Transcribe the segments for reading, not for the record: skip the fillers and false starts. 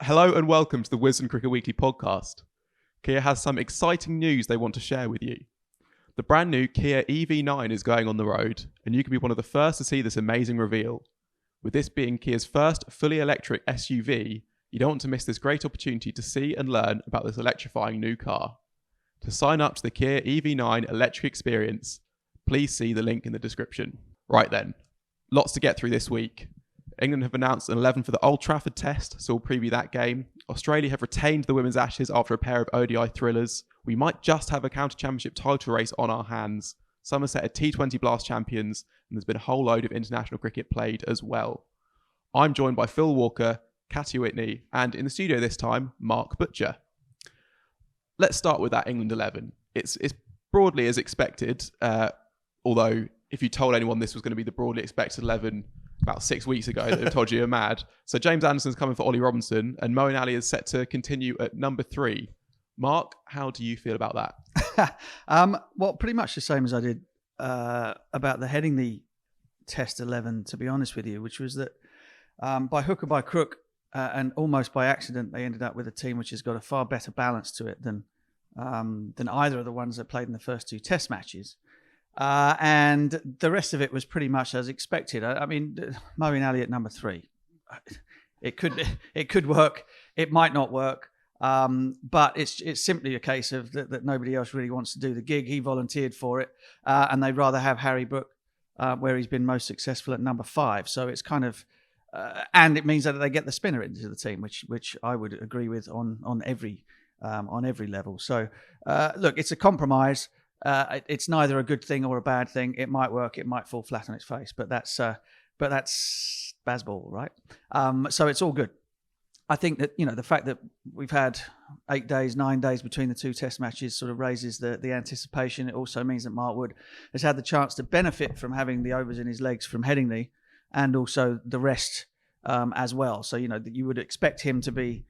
Hello and welcome to the Wisden Cricket Weekly podcast. Kia has some exciting news they want to share with you. The brand new Kia EV9 is going on the road, and you can be one of the first to see this amazing reveal. With this being Kia's first fully electric SUV, you don't want to miss this great opportunity to see and learn about this electrifying new car. To sign up to the Kia EV9 electric experience, please see the link in the description. Right then, lots to get through this week. England have announced an 11 for the Old Trafford Test, so we'll preview that game. Australia have retained the Women's Ashes after a pair of ODI thrillers. We might just have a counter-championship title race on our hands. Somerset are T20 Blast champions, and there's been a whole load of international cricket played as well. I'm joined by Phil Walker, Katya Witney, and in the studio this time, Mark Butcher. Let's start with that England 11. It's broadly as expected, although if you told anyone this was going to be the broadly expected 11 about 6 weeks ago, they'd have told you you're mad. So James Anderson's coming for Ollie Robinson, and Moeen Ali is set to continue at number 3. Mark, how do you feel about that? Well, pretty much the same as I did about the Headingley Test 11, to be honest with you, which was that by hook or by crook and almost by accident, they ended up with a team which has got a far better balance to it than either of the ones that played in the first 2 Test matches. And the rest of it was pretty much as expected. I mean, Moeen Ali at number 3. It could work. It might not work. But it's simply a case of that nobody else really wants to do the gig. He volunteered for it, and they'd rather have Harry Brook, where he's been most successful at number 5. So it's kind of, and it means that they get the spinner into the team, which I would agree with on every level. So look, it's a compromise. It's neither a good thing or a bad thing. It might work. It might fall flat on its face. But that's baseball, right? So it's all good. I think that, the fact that we've had 8 days, 9 days between the 2 Test matches sort of raises the anticipation. It also means that Mark Wood has had the chance to benefit from having the overs in his legs from Headingley, and also the rest as well. So you would expect him to be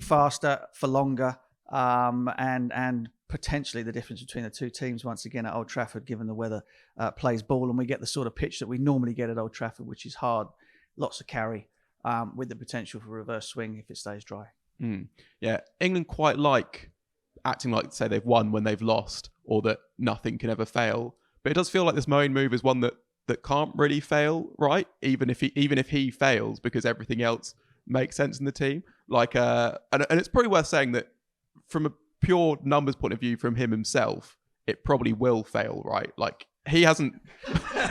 faster for longer, and potentially the difference between the 2 teams once again at Old Trafford, given the weather, plays ball, and we get the sort of pitch that we normally get at Old Trafford, which is hard, lots of carry, with the potential for reverse swing if it stays dry. Yeah, England quite like acting like, say, they've won when they've lost, or that nothing can ever fail. But it does feel like this Moeen move is one that can't really fail, right? Even if he fails, because everything else makes sense in the team. Like, and it's probably worth saying that from a pure numbers point of view, from him himself, it probably will fail, right? Like, he hasn't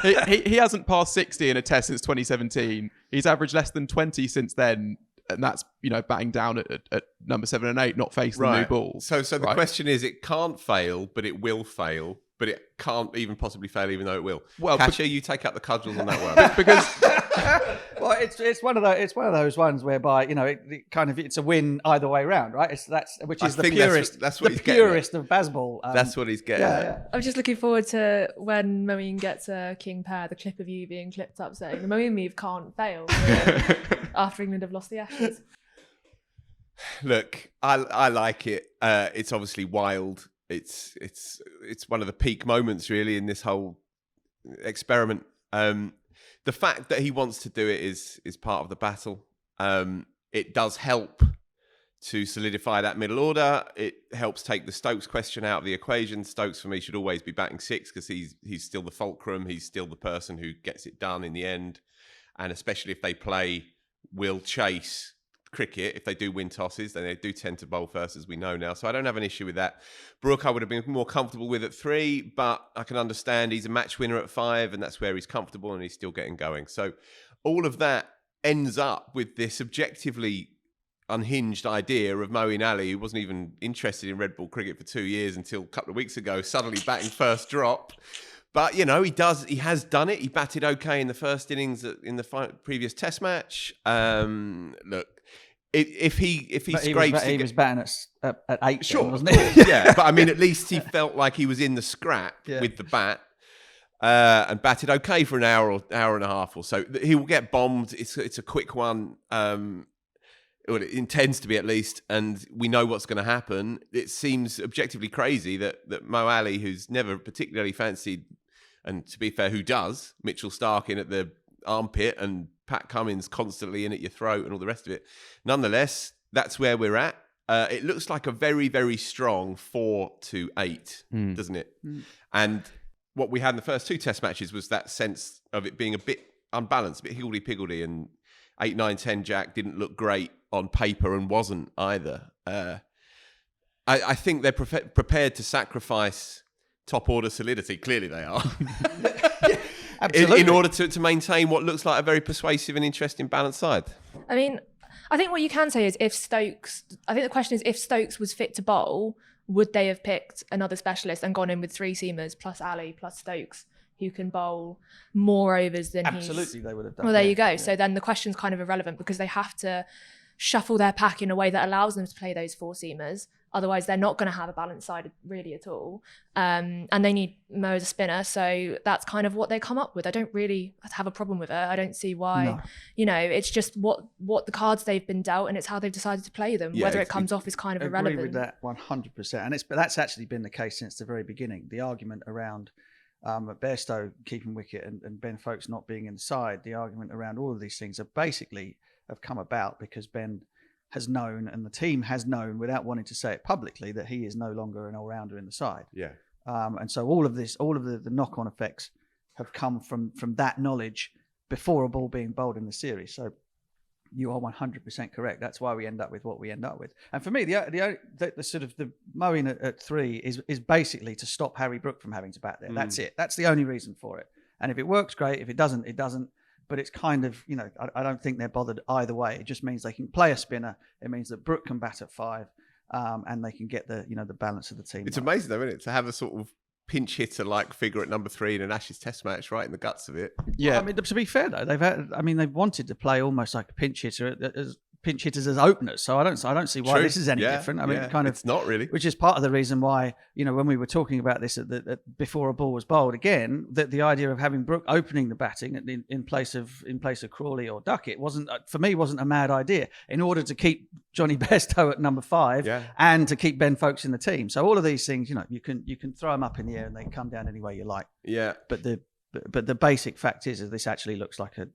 he hasn't passed 60 in a Test since 2017. He's averaged less than 20 since then, and that's batting down at number 7 and 8, not facing the new ball. So the question is, it can't fail, but it will fail, but it can't even possibly fail, even though it will. Well, Katya, you take up the cudgels on that one. because well, it's one of those ones whereby it's a win either way round, right? That's the purest. That's what the he's purest of baseball. That's what he's getting. Yeah. I'm just looking forward to when Moeen gets a king pair, the clip of you being clipped up saying the Moeen move can't fail after England have lost the Ashes. Look, I like it. It's obviously wild. It's one of the peak moments really in this whole experiment. The fact that he wants to do it is part of the battle. It does help to solidify that middle order. It helps take the Stokes question out of the equation. Stokes, for me, should always be batting 6 because he's still the fulcrum. He's still the person who gets it done in the end. And especially if they play will chase cricket, if they do win tosses, then they do tend to bowl first, as we know now. So I don't have an issue with that. Brook, I would have been more comfortable with at 3, but I can understand he's a match winner at 5, and that's where he's comfortable, and he's still getting going. So all of that ends up with this objectively unhinged idea of Moeen Ali, who wasn't even interested in red ball cricket for 2 years until a couple of weeks ago, suddenly batting first drop. But, he has done it. He batted okay in the first innings in the previous Test match. Look, if he scrapes... He was batting at 8, sure, then, wasn't he? Yeah, but I mean, at least he felt like he was in the scrap with the bat and batted okay for an hour and a half or so. He will get bombed. It's a quick one. Well, it intends to be at least, and we know what's going to happen. It seems objectively crazy that Mo Ali, who's never particularly fancied, and to be fair, who does, Mitchell Stark in at the armpit and Pat Cummins constantly in at your throat and all the rest of it. Nonetheless, that's where we're at. It looks like a very, very strong 4-8, doesn't it? And what we had in the first 2 Test matches was that sense of it being a bit unbalanced, a bit higgledy-piggledy, and 8, 9, 10 Jack didn't look great on paper and wasn't either. I think they're prepared to sacrifice top-order solidity. Clearly they are. Absolutely. In order to maintain what looks like a very persuasive and interesting balanced side. I mean, I think what you can say is I think the question is, if Stokes was fit to bowl, would they have picked another specialist and gone in with 3 seamers plus Ali plus Stokes, who can bowl more overs than Absolutely, they would have done. Well, there you go. Yeah. So then the question's kind of irrelevant, because they have to shuffle their pack in a way that allows them to play those 4 seamers. Otherwise, they're not going to have a balanced side really at all. And they need Mo as a spinner. So that's kind of what they come up with. I don't really have a problem with it. I don't see why. No. It's just what the cards they've been dealt, and it's how they've decided to play them. Whether it comes off is kind of irrelevant. I agree with that 100%. And that's actually been the case since the very beginning. The argument around Bairstow keeping wicket and Ben Foakes not being inside, the argument around all of these things have come about because Ben has known, and the team has known without wanting to say it publicly, that he is no longer an all-rounder in the side. Yeah. And so all of the knock-on effects have come from that knowledge before a ball being bowled in the series. So you are 100% correct. That's why we end up with what we end up with. And for me, the sort of the mowing at 3 is basically to stop Harry Brook from having to bat there. That's it. That's the only reason for it. And if it works, great. If it doesn't, it doesn't. But it's kind of, I don't think they're bothered either way. It just means they can play a spinner. It means that Brook can bat at 5, and they can get the balance of the team. It's amazing though, isn't it, to have a sort of pinch hitter like figure at number 3 in an Ashes Test match, right in the guts of it. Yeah. Well, I mean, to be fair though, they've wanted to play almost like a pinch hitter as pinch hitters as openers. So I don't see why True. this is any different. I mean, it's not really. Which is part of the reason why, when we were talking about this before a ball was bowled again, that the idea of having Brook opening the batting in place of Crawley or Duckett wasn't a mad idea, in order to keep Johnny Bairstow at number 5 and to keep Ben Foakes in the team. So all of these things, you can throw them up in the air and they come down any way you like. Yeah. But the basic fact is that this actually looks like a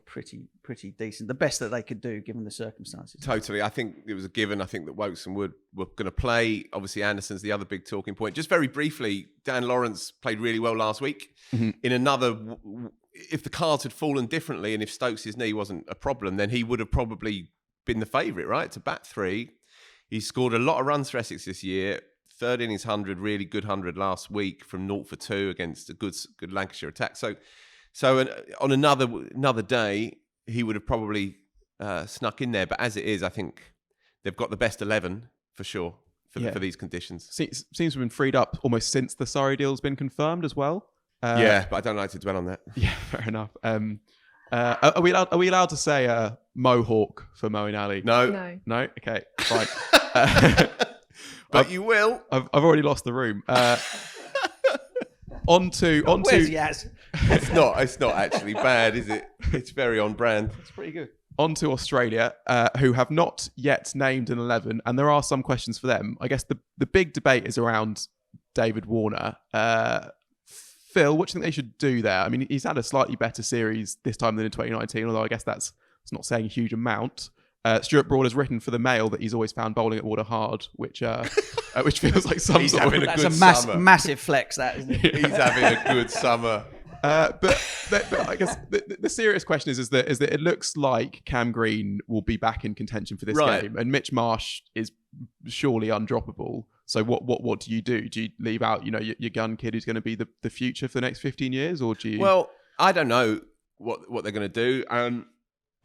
pretty decent, the best that they could do given the circumstances. Totally. I think it was a given. I think that Woakes and Wood were going to play. Obviously, Anderson's the other big talking point. Just very briefly, Dan Lawrence played really well last week. Mm-hmm. In another, if the cards had fallen differently and if Stokes' knee wasn't a problem, then he would have probably been the favourite, right, to bat 3. He scored a lot of runs for Essex this year. 3rd innings 100, really good 100 last week from 0 for 2 against a good Lancashire attack. So on another day, he would have probably snuck in there. But as it is, I think they've got the best 11 for sure for these conditions. Seems to have been freed up almost since the Surrey deal's been confirmed as well. But I don't like to dwell on that. Yeah, fair enough. Are we allowed to say Mohawk for Mo and Ali? No. Okay, fine. But you will. I've already lost the room. Onto. Where's Yaz? It's not actually bad, is it? It's very on brand. It's pretty good. On to Australia, who have not yet named an 11, and there are some questions for them. I guess the big debate is around David Warner. Phil, what do you think they should do there? I mean, he's had a slightly better series this time than in 2019, although I guess that's not saying a huge amount. Stuart Broad has written for the Mail that he's always found bowling at water hard, which feels like some sort of... That's a massive flex, that, isn't it? He's having a good summer. But I guess the serious question is that it looks like Cam Green will be back in contention for this game, and Mitch Marsh is surely undroppable. So what do you do? Do you leave out your gun kid who's going to be the future for the next 15 years, or do you? Well, I don't know what they're going to do.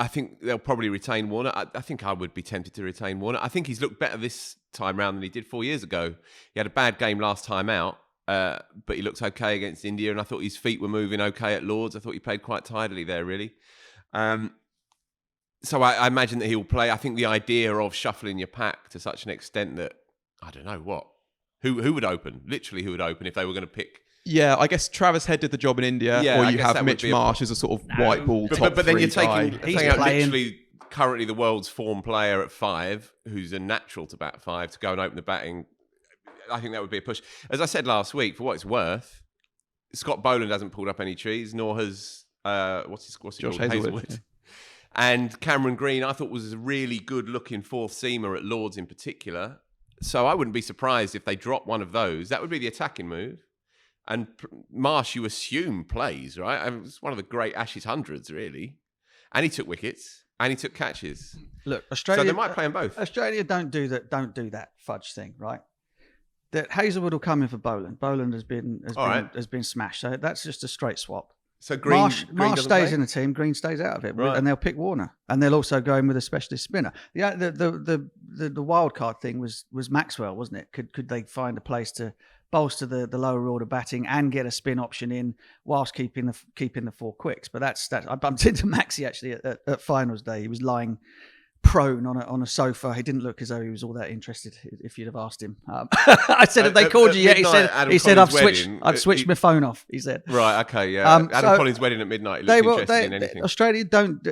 I think they'll probably retain Warner. I think I would be tempted to retain Warner. I think he's looked better this time round than he did 4 years ago. He had a bad game last time out. But he looked okay against India, and I thought his feet were moving okay at Lords. I thought he played quite tidily there, really. So I imagine that he'll play. I think the idea of shuffling your pack to such an extent that, I don't know what. Who would open? Literally, who would open if they were going to pick? Yeah, I guess Travis Head did the job in India, or you have Mitch Marsh as a sort of white ball top but then three you're guy. taking out literally currently the world's form player at 5, who's a natural to bat 5, to go and open the batting. I think that would be a push. As I said last week, for what it's worth, Scott Boland hasn't pulled up any trees, nor has what's he Josh called? Hazelwood. Yeah. And Cameron Green, I thought was a really good-looking fourth seamer at Lords in particular. So I wouldn't be surprised if they drop one of those. That would be the attacking move. And Marsh, you assume, plays, right? I mean, it's one of the great Ashes hundreds, really. And he took wickets and he took catches. Look, Australia. So they might play them both. Australia don't do that fudge thing, right? That Hazelwood will come in for Boland. Boland has been smashed. So that's just a straight swap. So Green Marsh stays play? in the team. Green stays out of it, Right. and they'll pick Warner, and they'll also go in with a specialist spinner. Yeah, the wild card thing was Maxwell, wasn't it? Could they find a place to bolster the lower order batting and get a spin option in whilst keeping the four quicks? But that's I bumped into Maxi actually at finals day. He was lying prone on a sofa. He didn't look as though he was all that interested. If you'd have asked him, I said, "Have they called you yet?" He said, "I've switched my phone off." He said, "Right, okay, yeah." Adam Collins' wedding at midnight. He looked interested in anything. Australia don't.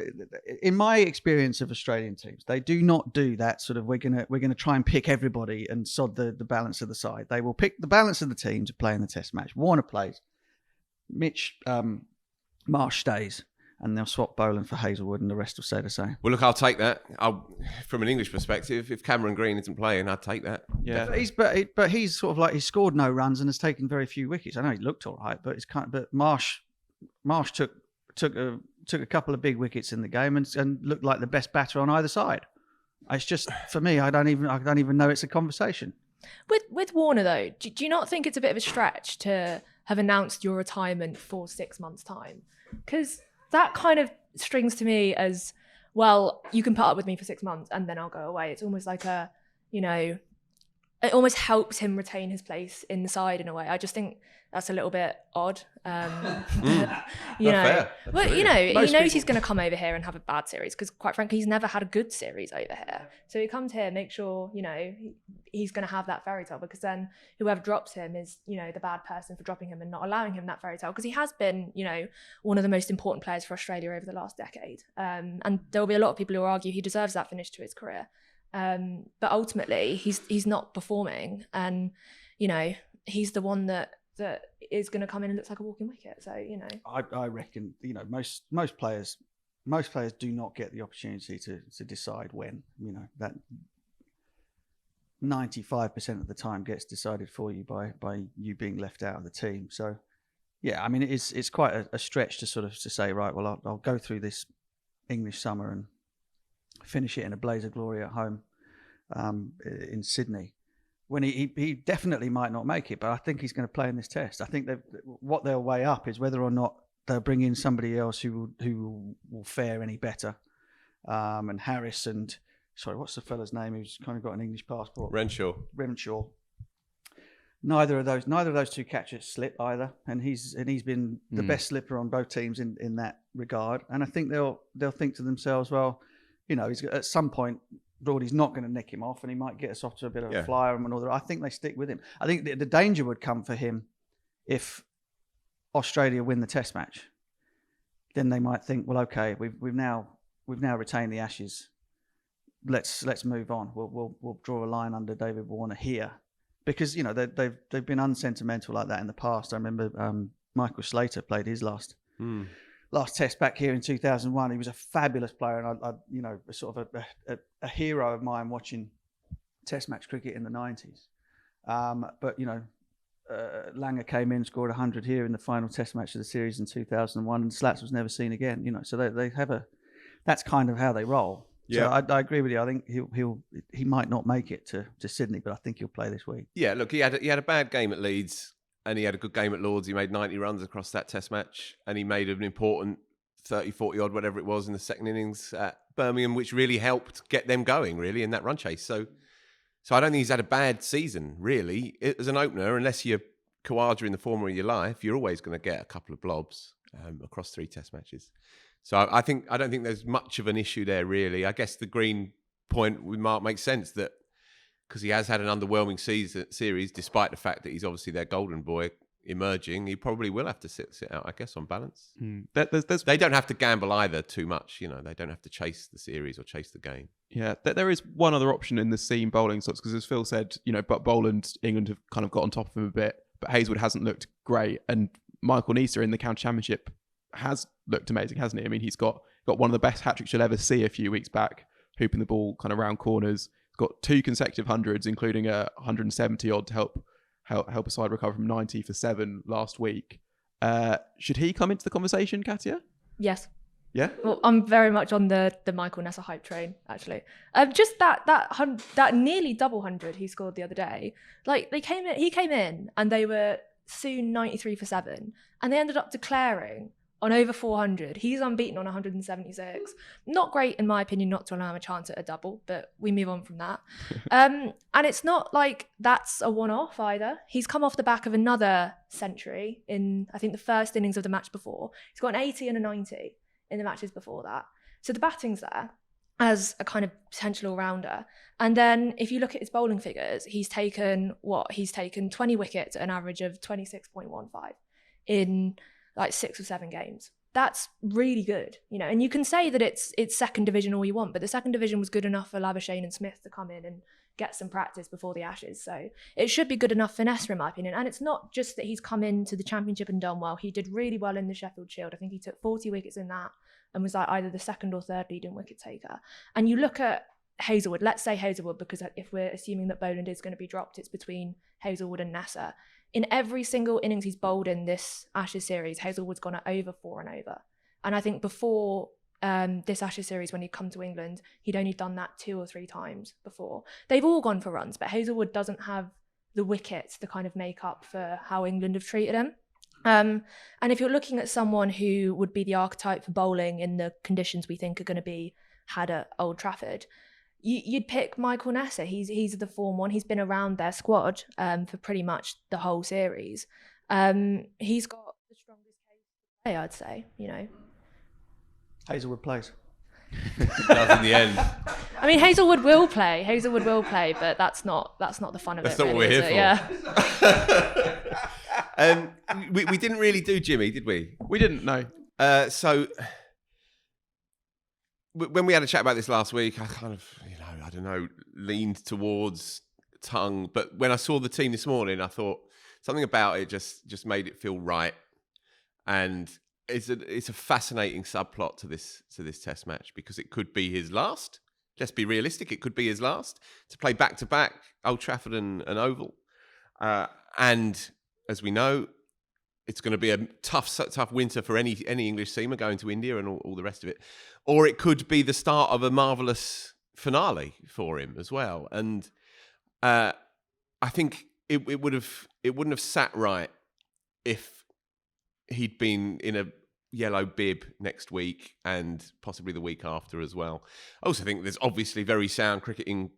In my experience of Australian teams, they do not do that sort of. We're gonna try and pick everybody and sod the balance of the side. They will pick the balance of the team to play in the Test match. Warner plays, Mitch Marsh stays. And they'll swap Boland for Hazelwood, and the rest will say the same. Well, look, I'll take that. From an English perspective, if Cameron Green isn't playing, I'd take that. Yeah, but he's sort of like he's scored no runs and has taken very few wickets. I know he looked all right, but but Marsh took a couple of big wickets in the game and looked like the best batter on either side. It's just for me, I don't even know it's a conversation. With Warner though, do you not think it's a bit of a stretch to have announced your retirement for 6 months' time? Because that kind of strings to me as, well, you can put up with me for 6 months and then I'll go away. It's almost like it almost helps him retain his place in the side in a way. I just think that's a little bit odd. But he knows he's going to come over here and have a bad series because, quite frankly, he's never had a good series over here. So he comes here, make sure, he's going to have that fairy tale, because then whoever drops him is, the bad person for dropping him and not allowing him that fairy tale, because he has been, one of the most important players for Australia over the last decade. And there will be a lot of people who will argue he deserves that finish to his career. But ultimately, he's not performing, and he's the one that is going to come in and looks like a walking wicket. So I reckon most players do not get the opportunity to decide when. That 95% of the time gets decided for you by you being left out of the team. So yeah, I mean it's quite a stretch to say, right, well I'll go through this English summer and finish it in a blaze of glory at home in Sydney, when he definitely might not make it, but I think he's going to play in this Test. I think what they'll weigh up is whether or not they'll bring in somebody else who will fare any better. And Harris and, sorry, what's the fella's name who's kind of got an English passport? Renshaw. Neither of those two catches slip either, and he's been the best slipper on both teams in that regard. And I think they'll think to themselves, well, he's at some point, Broadie's not going to nick him off, and he might get us off to a bit of a flyer and all that. I think they stick with him. I think the danger would come for him if Australia win the Test match. Then they might think, well, okay, we've now retained the Ashes. Let's move on. We'll draw a line under David Warner here, because they've been unsentimental like that in the past. I remember Michael Slater played his last Test back here in 2001. He was a fabulous player, and I sort of a hero of mine watching Test match cricket in the 90s. But Langer came in, scored 100 here in the final Test match of the series in 2001, and Slats was never seen again. So they have that's kind of how they roll. Yeah, so I agree with you. I think he might not make it to Sydney, but I think he'll play this week. Yeah, look, he had a bad game at Leeds. And he had a good game at Lords. He made 90 runs across that Test match. And he made an important 30, 40 odd, whatever it was, in the second innings at Birmingham, which really helped get them going, really, in that run chase. So I don't think he's had a bad season, really. As an opener, unless you're Khawaja in the form of your life, you're always going to get a couple of blobs across 3 Test matches. So I don't think there's much of an issue there, really. I guess the Green point with Mark makes sense, that because he has had an underwhelming series, despite the fact that he's obviously their golden boy emerging, he probably will have to sit out, I guess, on balance. They don't have to gamble either too much. They don't have to chase the series or chase the game. Yeah, there is one other option in the seam bowling slots, because as Phil said, but Boland, England have kind of got on top of him a bit, but Hazelwood hasn't looked great, and Michael Neser in the County Championship has looked amazing, hasn't he? I mean, he's got one of the best hat-tricks you'll ever see a few weeks back, hooping the ball kind of round corners. He's got 2 consecutive hundreds, including a 170 odd to help a side recover from 90 for 7 last week. Should he come into the conversation, Katya? Yes. Yeah. Well, I'm very much on the Michael Nessa hype train, actually. Just that nearly double 100 he scored the other day. Like he came in and they were soon 93 for 7, and they ended up declaring on over 400. He's unbeaten on 176. Not great, in my opinion, not to allow him a chance at a double, but we move on from that. And it's not like that's a one-off either. He's come off the back of another century in, I think, the first innings of the match before. He's got an 80 and a 90 in the matches before that. So the batting's there as a kind of potential all-rounder. And then if you look at his bowling figures, he's taken 20 wickets at an average of 26.15 in like 6 or 7 games. That's really good, you know. And you can say that it's second division all you want, but the second division was good enough for Lavishane and Smith to come in and get some practice before the Ashes. So it should be good enough for Nessa, in my opinion. And it's not just that he's come into the Championship and done well. He did really well in the Sheffield Shield. I think he took 40 wickets in that and was like either the second or third leading wicket taker. And you look at Hazlewood, let's say Hazlewood, because if we're assuming that Boland is going to be dropped, it's between Hazlewood and Nessa. In every single innings he's bowled in this Ashes series, Hazlewood's gone at over 4 and over. And I think before this Ashes series, when he'd come to England, he'd only done that 2 or 3 times before. They've all gone for runs, but Hazlewood doesn't have the wickets to kind of make up for how England have treated him. And if you're looking at someone who would be the archetype for bowling in the conditions we think are going to be had at Old Trafford, you'd pick Michael Nessa. He's the form one. He's been around their squad for pretty much the whole series. He's got the strongest case to play, I'd say, you know. Hazlewood plays. Does in the end. I mean, Hazlewood will play, but that's not the fun of it. That's not what we're here for. Yeah. We didn't really do Jimmy, did we? We didn't, no. So when we had a chat about this last week, I kind of, I don't know, leaned towards Tongue. But when I saw the team this morning, I thought something about it just made it feel right. And it's a fascinating subplot to this Test match, because it could be his last. Let's be realistic; it could be his last to play back to back Old Trafford and Oval. And as we know, it's going to be a tough winter for any English seamer going to India and all the rest of it. Or it could be the start of a marvellous finale for him as well. And I think it wouldn't have sat right if he'd been in a yellow bib next week and possibly the week after as well. I also think there's obviously very sound cricketing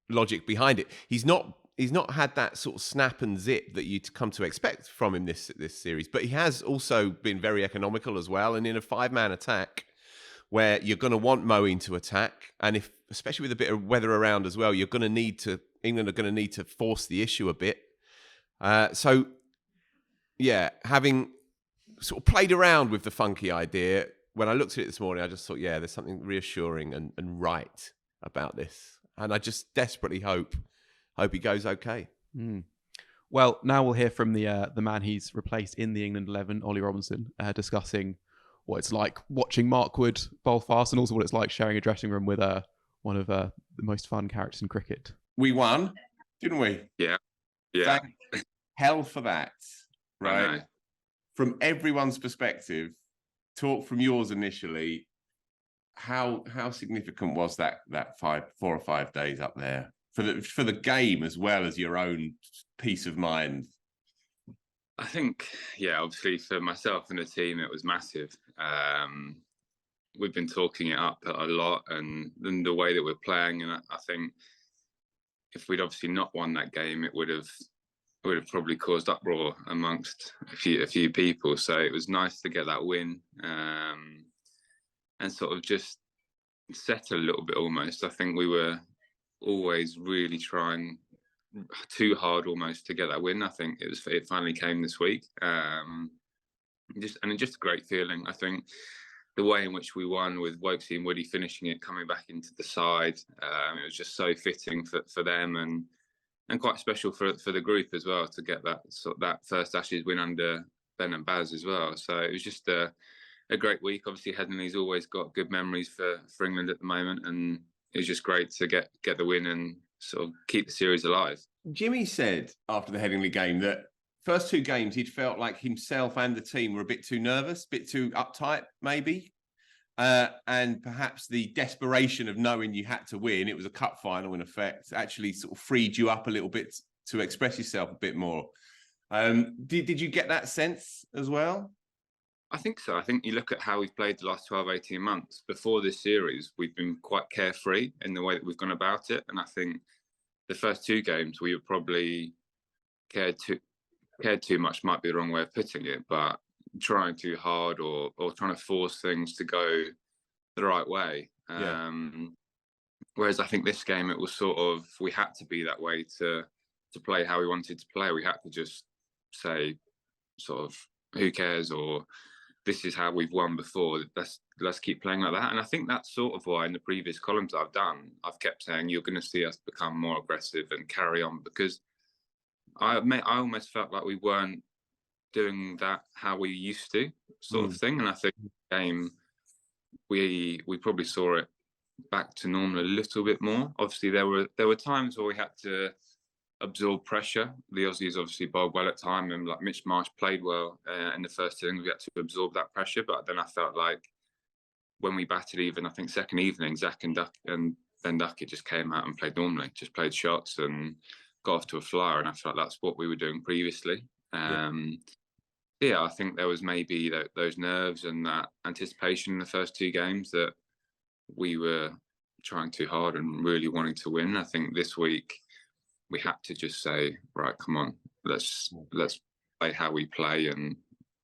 logic behind it. He's not had that sort of snap and zip that you'd come to expect from him this series, but he has also been very economical as well. And in a 5-man attack, where you're going to want Moeen to attack, and especially with a bit of weather around as well, England are going to need to force the issue a bit. So, yeah, having sort of played around with the funky idea, when I looked at it this morning, I just thought, yeah, there's something reassuring and right about this, and I just desperately hope he goes okay. Well, now we'll hear from the man he's replaced in the England 11, Ollie Robinson, discussing what it's like watching Mark Wood bowl fast, and also what it's like sharing a dressing room with one of the most fun characters in cricket. We won, didn't we? Yeah. Thank hell for that, right? From everyone's perspective, talk from yours initially. How significant was that 4 or 5 days up there for the game as well as your own peace of mind? I think, obviously for myself and the team, it was massive. We've been talking it up a lot, and the way that we're playing, and I think if we'd obviously not won that game, it would have probably caused uproar amongst a few people. So it was nice to get that win, and sort of just settle a little bit almost. I think we were always really trying too hard almost to get that win. I think it finally came this week. Just a great feeling. I think the way in which we won, with Wokesy and Woody finishing it, coming back into the side, it was just so fitting for them and quite special for the group as well, to get that first Ashes win under Ben and Baz as well. So it was just a a great week. Obviously, Headingley's always got good memories for England at the moment, and it was just great to get the win and sort of keep the series alive. Jimmy said after the Headingley game that first 2 games he'd felt like himself and the team were a bit too nervous, a bit too uptight, maybe. And perhaps the desperation of knowing you had to win, it was a cup final in effect, actually sort of freed you up a little bit to express yourself a bit more. Did you get that sense as well? I think so. I think you look at how we've played the last 12, 18 months. Before this series, we've been quite carefree in the way that we've gone about it. And I think the first 2 games, we were probably cared too much, might be the wrong way of putting it, but trying too hard or trying to force things to go the right way. Yeah. Whereas I think this game, it was sort of, we had to be that way to play how we wanted to play. We had to just say sort of, who cares, or this is how we've won before. Let's keep playing like that. And I think that's sort of why in the previous columns I've done, I've kept saying you're going to see us become more aggressive and carry on, because I almost felt like we weren't doing that how we used to, sort of thing. And I think the game, we probably saw it back to normal a little bit more. Obviously, there were times where we had to absorb pressure. The Aussies obviously bowled well at time, and like Mitch Marsh played well in the first innings. We had to absorb that pressure. But then I felt like when we batted even, I think second evening, Zach and Ben Duckett just came out and played normally, just played shots and got off to a flyer. And I felt that's what we were doing previously. Yeah, I think there was maybe those nerves and that anticipation in the first 2 games that we were trying too hard and really wanting to win. I think this week we had to just say, right, come on, let's play how we play and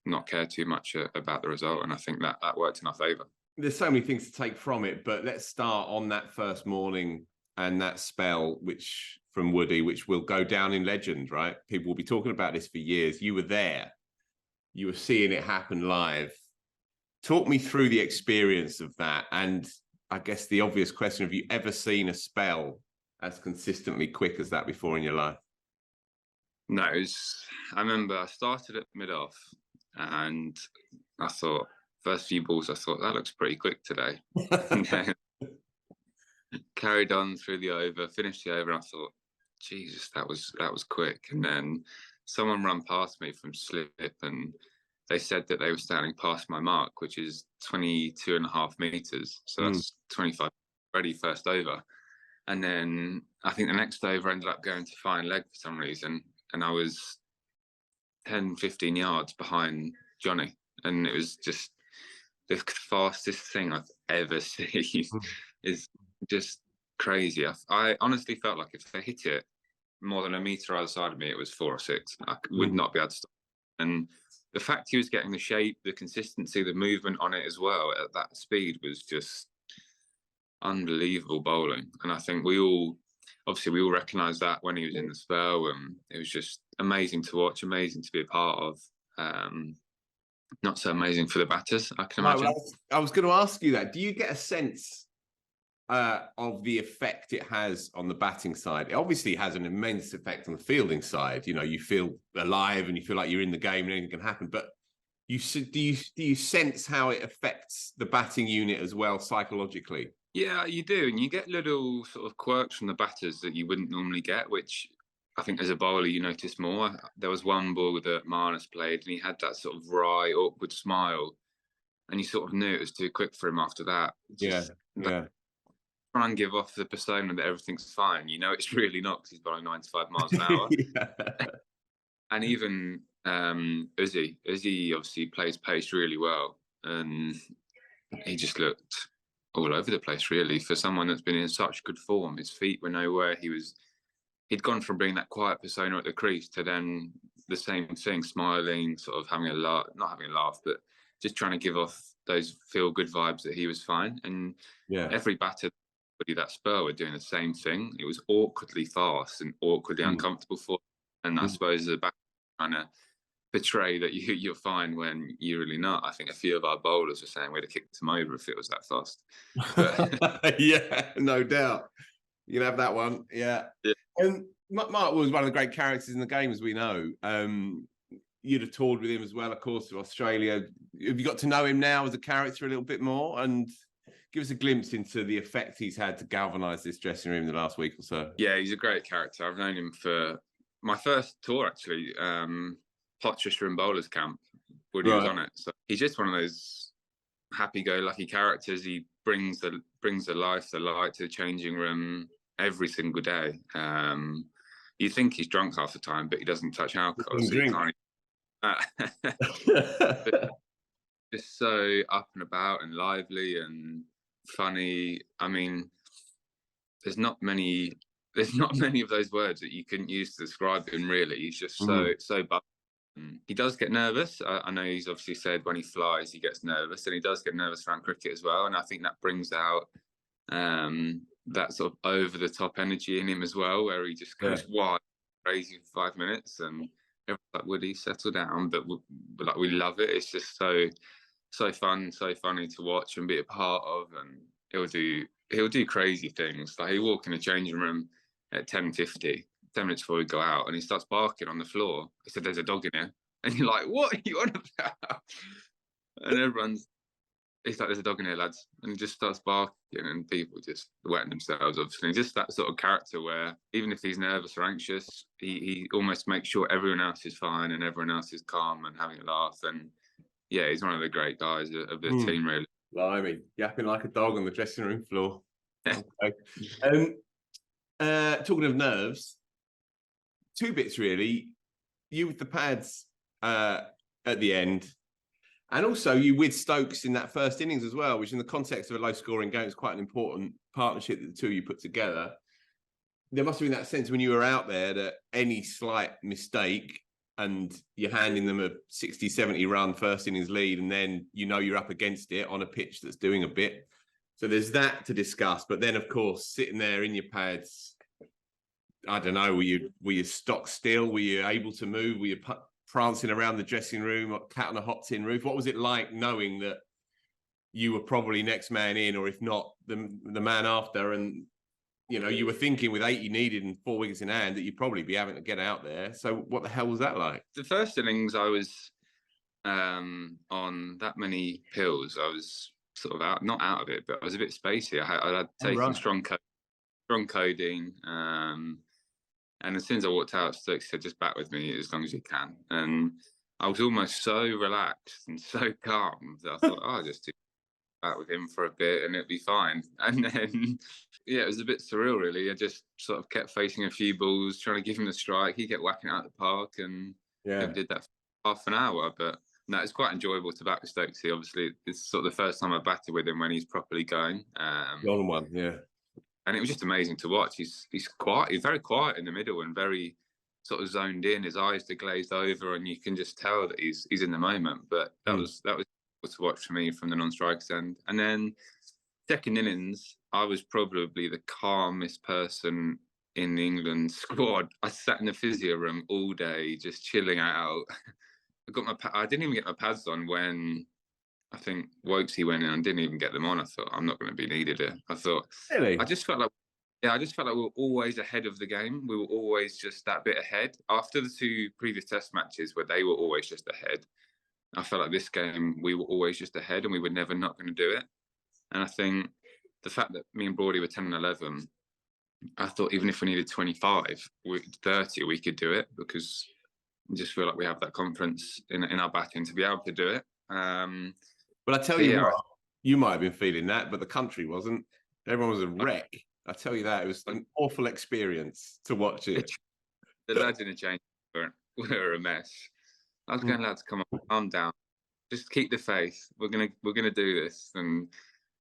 not care too much about the result. And I think that worked in our favour. There's so many things to take from it, but let's start on that first morning and that spell, which from Woody, which will go down in legend, right? People will be talking about this for years. You were there. You were seeing it happen live. Talk me through the experience of that. And I guess the obvious question, have you ever seen a spell as consistently quick as that before in your life? No, I remember I started at mid-off and I thought, first few balls, I thought, that looks pretty quick today. And then carried on through the over, finished the over, and I thought, Jesus, that was quick. And then someone ran past me from slip and they said that they were standing past my mark, which is 22.5 meters. So that's 25 ready first over. And then I think the next over ended up going to fine leg for some reason. And I was 10, 15 yards behind Johnny. And it was just the fastest thing I've ever seen. Is just crazy. I honestly felt like if they hit it more than a metre either side of me, it was 4 or 6. I would not be able to stop. And the fact he was getting the shape, the consistency, the movement on it as well at that speed was just unbelievable bowling. And I think we all recognised that when he was in the spell, and it was just amazing to watch, amazing to be a part of. Not so amazing for the batters, I can imagine. Well, I was going to ask you that. Do you get a sense of the effect it has on the batting side? It obviously has an immense effect on the fielding side. You know, you feel alive and you feel like you're in the game and anything can happen. But do you sense how it affects the batting unit as well psychologically? Yeah, you do. And you get little sort of quirks from the batters that you wouldn't normally get, which I think as a bowler you notice more. There was one ball that Marnus played and he had that sort of wry, awkward smile. And you sort of knew it was too quick for him after that. Try and give off the persona that everything's fine. You know, it's really not, because he's bowling 95 miles an hour. And even Uzi obviously plays pace really well. And he just looked all over the place, really, for someone that's been in such good form. His feet were nowhere. He'd gone from being that quiet persona at the crease to then the same thing, smiling, sort of having a laugh, not having a laugh, but just trying to give off those feel-good vibes that he was fine. And every batter that spell were doing the same thing. It was awkwardly fast and awkwardly uncomfortable for him. And I suppose the batter trying to portray that you're fine when you're really not. I think a few of our bowlers were saying we'd have kicked him over if it was that fast. But, yeah, no doubt. You can have that one. Yeah. And Mark was one of the great characters in the game, as we know. you'd have toured with him as well, of course, to Australia. Have you got to know him now as a character a little bit more? And give us a glimpse into the effect he's had to galvanise this dressing room the last week or so. Yeah, he's a great character. I've known him for my first tour, actually, Potchester and Bowlers Camp. Woody was on it. So he's just one of those happy-go-lucky characters. He brings the life, the light to the changing room every single day. You think he's drunk half the time, but he doesn't touch alcohol. So you can't. But just so up and about and lively and funny. I mean, there's not many of those words that you can use to describe him, really. He's just so bubbly. He does get nervous. I know he's obviously said when he flies he gets nervous, and he does get nervous around cricket as well, and I think that brings out that sort of over the top energy in him as well, where he just goes wild, crazy for 5 minutes, and everyone's like, Woody, settle down. But like, we love it. It's just so fun, so funny to watch and be a part of. And he'll do crazy things. Like, he'll walk in the changing room at 10:50, 10 minutes before we go out, and he starts barking on the floor. He said, "There's a dog in here," and you're like, "What are you on about?" And he's like, "There's a dog in here, lads," and he just starts barking, and people just wetting themselves, obviously. Just that sort of character where even if he's nervous or anxious, he almost makes sure everyone else is fine and everyone else is calm and having a laugh. And yeah, he's one of the great guys of the team, really. Blimey, yapping like a dog on the dressing room floor. Okay. Talking of nerves, two bits really. You with the pads at the end, and also you with Stokes in that first innings as well, which in the context of a low-scoring game is quite an important partnership that the two of you put together. There must have been that sense when you were out there that any slight mistake and you're handing them a 60, 70 run first innings lead, and then you know you're up against it on a pitch that's doing a bit. So there's that to discuss. But then, of course, sitting there in your pads, I don't know, were you stock still? Were you able to move? Were you prancing around the dressing room, cat on a hot tin roof? What was it like knowing that you were probably next man in, or if not, the man after, and you were thinking with 80 needed and 4 wickets in hand that you'd probably be having to get out there. So what the hell was that like? The first innings, I was on that many pills. I was sort of not out of it, but I was a bit spacey. I had taken strong codeine. And as soon as I walked out, Stokes said, "Just back with me as long as you can." And I was almost so relaxed and so calm that I thought, I'll just do that with him for a bit and it'll be fine. And then, yeah, it was a bit surreal, really. I just sort of kept facing a few balls, trying to give him the strike. He kept whacking it out of the park, and did that for half an hour. But no, it's quite enjoyable to back with Stokesy. Obviously, it's sort of the first time I batted with him when he's properly going. Long one, yeah. And it was just amazing to watch. He's quiet. He's very quiet in the middle and very sort of zoned in. His eyes are glazed over, and you can just tell that he's in the moment. But that was cool to watch for me from the non-strikers end. And then second innings, I was probably the calmest person in the England squad. I sat in the physio room all day, just chilling out. I didn't even get my pads on when I think Wokesy went in and didn't even get them on. I thought, I'm not going to be needed here. Really? I just felt like we were always ahead of the game. We were always just that bit ahead. After the two previous test matches where they were always just ahead, I felt like this game, we were always just ahead and we were never not going to do it. And I think the fact that me and Brody were 10 and 11, I thought even if we needed 25, 30, we could do it, because I just feel like we have that confidence in our batting to be able to do it. But I tell you what, you might have been feeling that, but the country wasn't. Everyone was a wreck. I tell you that. It was an awful experience to watch it. The lads in the change were a mess. I was going, lads, come on, calm down. Just keep the faith. We're gonna do this. And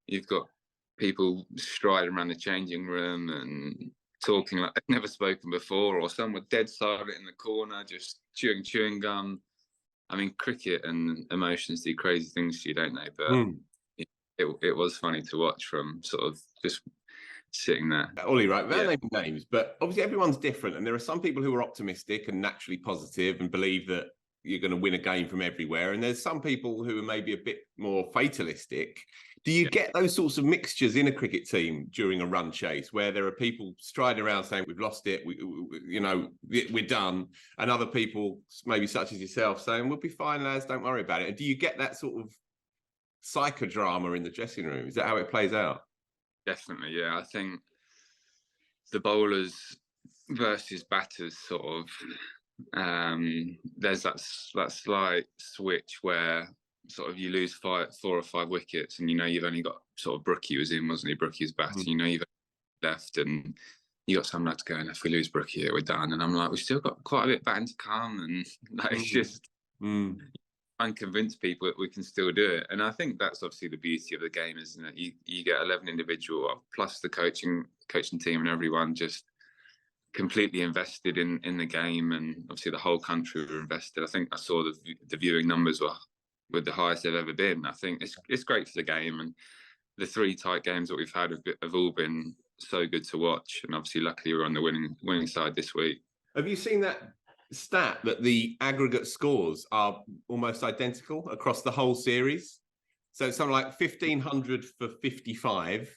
you've got people striding around the changing room and talking like they've never spoken before, or some were dead silent in the corner, just chewing gum. I mean, cricket and emotions do crazy things to you, don't they? But it was funny to watch from sort of just sitting there. Ollie, right? Without naming names, but obviously everyone's different, and there are some people who are optimistic and naturally positive and believe that you're going to win a game from everywhere, and there's some people who are maybe a bit more fatalistic. Do you get those sorts of mixtures in a cricket team during a run chase where there are people striding around saying we've lost it, we're done, and other people, maybe such as yourself, saying we'll be fine, lads, don't worry about it? And do you get that sort of psychodrama in the dressing room? Is that how it plays out? Definitely, yeah. I think the bowlers versus batters sort of, there's that slight switch where sort of you lose 4 or 5 wickets, and you've only got sort of Brookie was in, wasn't he? Brookie was batting. You've left, and you got some lads going, if we lose Brookie here, we're done. And I'm like, we've still got quite a bit batting to come, and it's just unconvince people that we can still do it. And I think that's obviously the beauty of the game, isn't it? You get 11 individual plus the coaching team and everyone just completely invested in the game, and obviously the whole country were invested. I think I saw the viewing numbers were the highest they've ever been. I think it's great for the game, and the 3 tight games that we've had have all been so good to watch. And obviously, luckily, we're on the winning side this week. Have you seen that stat that the aggregate scores are almost identical across the whole series? So it's something like 1,500 for 55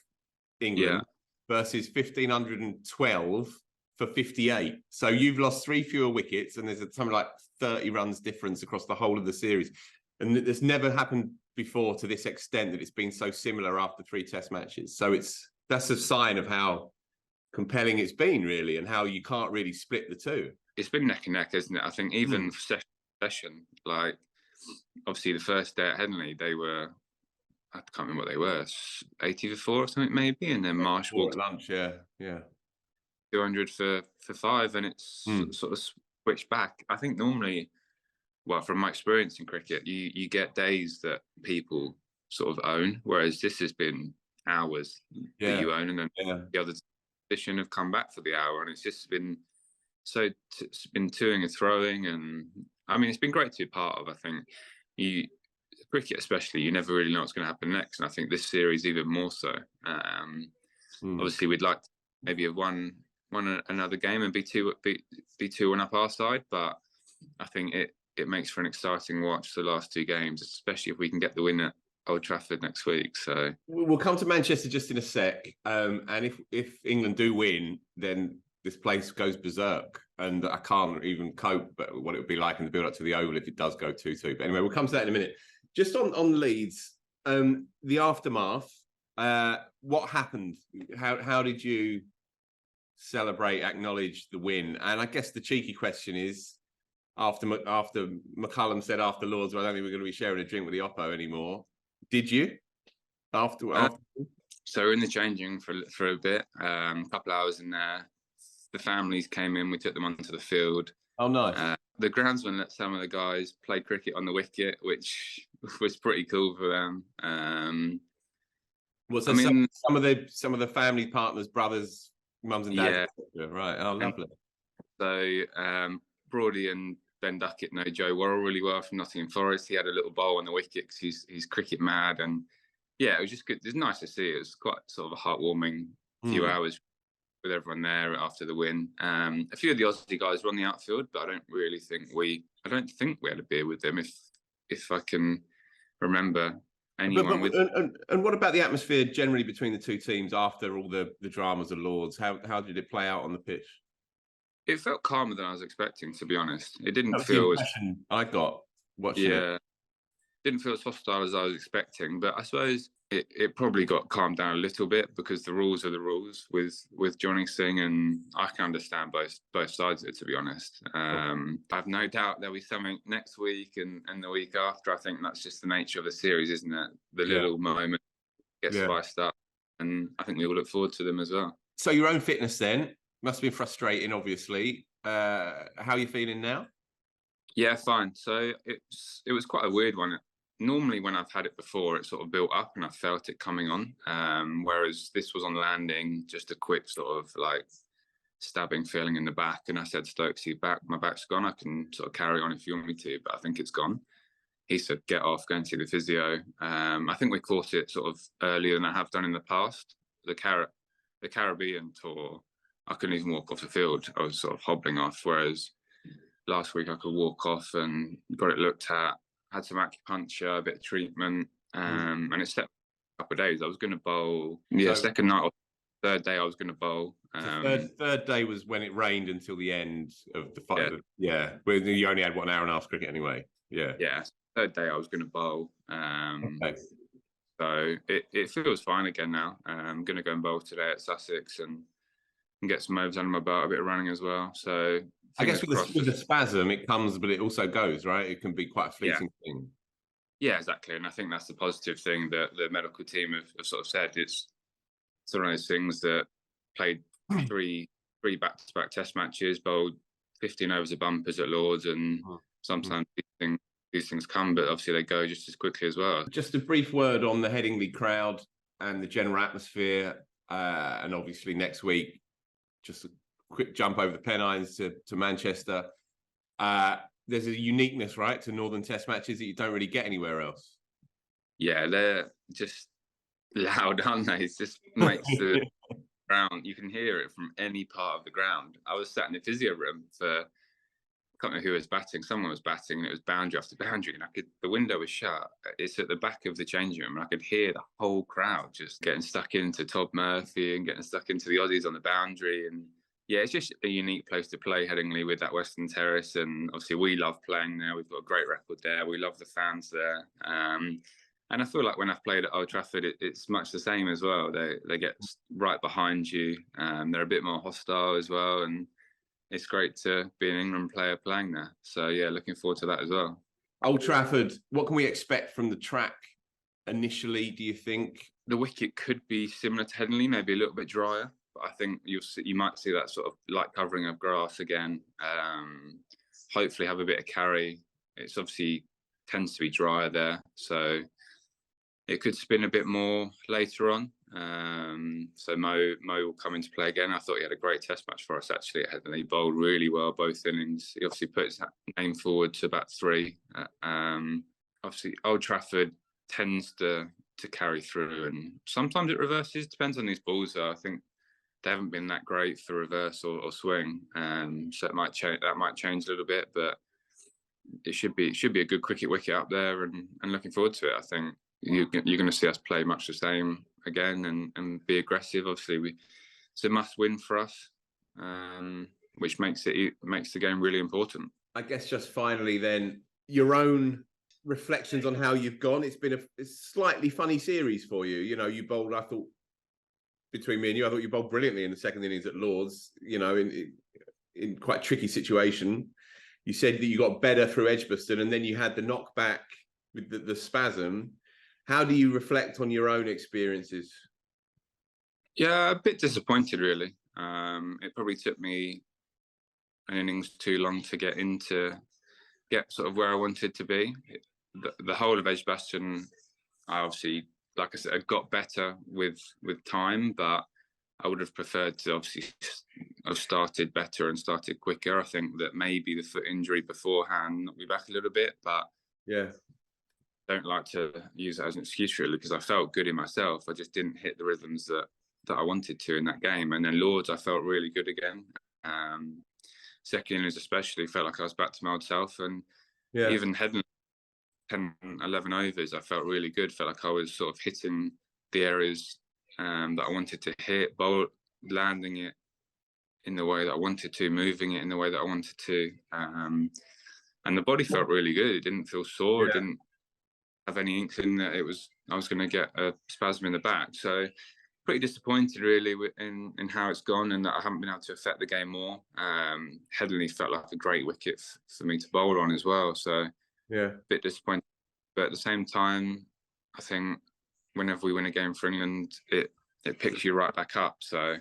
England versus 1,512 for 58. So you've lost 3 fewer wickets, and there's something like 30 runs difference across the whole of the series. And this never happened before to this extent, that it's been so similar after 3 test matches. So that's a sign of how compelling it's been, really, and how you can't really split the two. It's been neck and neck, isn't it? I think even session, like obviously the first day at Headingley, they were, I can't remember what they were, 80 for 4 or something maybe, and then Marsh walked at lunch, yeah. 200 for 5, and it's sort of switched back. I think normally, well, from my experience in cricket, you get days that people sort of own, whereas this has been hours that you own, and then the other position have come back for the hour, and it's just been it's been toing and throwing, and I mean, it's been great to be part of. I think cricket especially, you never really know what's going to happen next, and I think this series even more so. Obviously, we'd like to maybe have won another game and be 2-1 up our side, but I think it makes for an exciting watch the last 2 games, especially if we can get the win at Old Trafford next week. So we'll come to Manchester just in a sec, and if England do win, then this place goes berserk, and I can't even cope but what it would be like in the build up to the Oval if it does go 2-2. But anyway, we'll come to that in a minute. Just on Leeds, the aftermath, what happened? How did you celebrate, acknowledge the win? And I guess the cheeky question is, after McCullum said after Lords, well, I don't think we're going to be sharing a drink with the Oppo anymore, did you? After so we're in the changing for a bit, a couple hours in there. The families came in, we took them onto the field. Oh, nice. The groundsman let some of the guys play cricket on the wicket, which was pretty cool for them. Some of the family partners, brothers, mums and dads, right? Oh, lovely. So Brody and Ben Duckett know Joe Worrell really well from Nottingham Forest. He had a little bowl on the wicket because he's cricket mad, and it was just good. It's nice to see. It was quite sort of a heartwarming few hours with everyone there after the win. A few of the Aussie guys were on the outfield, but I don't think we had a beer with them, if I can remember anyone. And what about the atmosphere generally between the two teams after all the dramas of Lords? How did it play out on the pitch? It felt calmer than I was expecting, to be honest. It didn't feel as I got watching it. Didn't feel as hostile as I was expecting, but I suppose it probably got calmed down a little bit because the rules are the rules with Johnny Singh, and I can understand both sides of it, to be honest. I have no doubt there'll be something next week and the week after. I think that's just the nature of the series, isn't it? The little moment gets spiced up, and I think we will look forward to them as well. So your own fitness then must have been frustrating, obviously. How are you feeling now? Yeah, fine. So it was quite a weird one. Normally when I've had it before, it sort of built up and I felt it coming on. Whereas this was on landing, just a quick sort of like stabbing feeling in the back. And I said, Stokes, my back's gone. I can sort of carry on if you want me to, but I think it's gone. He said, get off, go and see the physio. I think we caught it sort of earlier than I have done in the past. The Caribbean tour, I couldn't even walk off the field. I was sort of hobbling off. Whereas last week I could walk off and got it looked at, had some acupuncture, a bit of treatment, and it stepped couple of days. I was going to bowl. So- second night or third day I was going to bowl. So third day was when it rained until the end of the fight. Where you only had 1 hour and a half cricket anyway. Yeah. Third day I was going to bowl. Okay. So it feels fine again now. I'm going to go and bowl today at Sussex and get some overs under my belt, a bit of running as well. So I guess with the spasm, it comes, but it also goes, right? It can be quite a fleeting thing. Yeah, exactly. And I think that's the positive thing that the medical team have sort of said. It's one of those things that played three back-to-back test matches, bowled 15 overs of bumpers at Lords, and sometimes these things come, but obviously they go just as quickly as well. Just a brief word on the Headingley crowd and the general atmosphere, and obviously next week, just a quick jump over the Pennines to Manchester. There's a uniqueness, right, to Northern Test matches that you don't really get anywhere else. Yeah, they're just loud, aren't they? It just makes the ground, you can hear it from any part of the ground. I was sat in the physio room for, I can't know who was batting, someone was batting, and it was boundary after boundary, and the window was shut. It's at the back of the changing room, and I could hear the whole crowd just getting stuck into Todd Murphy and getting stuck into the Aussies on the boundary. And yeah, it's just a unique place to play, Headingley, with that Western Terrace. And obviously we love playing there. We've got a great record there. We love the fans there. And I feel like when I've played at Old Trafford, it's much the same as well. They get right behind you. They're a bit more hostile as well. And it's great to be an England player playing there. So yeah, looking forward to that as well. Old Trafford, what can we expect from the track initially, do you think? The wicket could be similar to Headingley, maybe a little bit drier. But I think you might see that sort of light covering of grass again. Hopefully have a bit of carry. It's obviously tends to be drier there, so it could spin a bit more later on. So Mo will come into play again. I thought he had a great test match for us actually. He bowled really well both innings. He obviously put his name forward to bat 3. Obviously Old Trafford tends to carry through, and sometimes it reverses. Depends on these balls though. I think they haven't been that great for reverse or swing, so it might change. That might change a little bit, but it should be a good cricket wicket up there, and looking forward to it. I think you're going to see us play much the same again and be aggressive. Obviously, it's a must win for us, which makes the game really important. I guess just finally, then, your own reflections on how you've gone. It's been a slightly funny series for you. You know, you bowled, I thought, between me and you, I thought you bowled brilliantly in the second innings at Lords, you know, in quite a tricky situation. You said that you got better through Edgbaston, and then you had the knockback with the spasm. How do you reflect on your own experiences? Yeah, a bit disappointed, really. It probably took me an innings too long to get sort of where I wanted to be. The whole of Edgbaston, I obviously, like I said, I got better with time, but I would have preferred to obviously have started better and started quicker. I think that maybe the foot injury beforehand knocked me back a little bit, but yeah, don't like to use that as an excuse really, because I felt good in myself. I just didn't hit the rhythms that I wanted to in that game. And then Lords, I felt really good again. Second innings especially, felt like I was back to my old self. And even Headingley, 10, 11 overs, I felt really good. Felt like I was sort of hitting the areas that I wanted to hit, landing it in the way that I wanted to, moving it in the way that I wanted to. And the body felt really good. It didn't feel sore. It didn't have any inkling that I was going to get a spasm in the back. So pretty disappointed really in how it's gone, and that I haven't been able to affect the game more. Headingley felt like a great wicket for me to bowl on as well. So a bit disappointed. But at the same time, I think whenever we win a game for England, it picks you right back up. So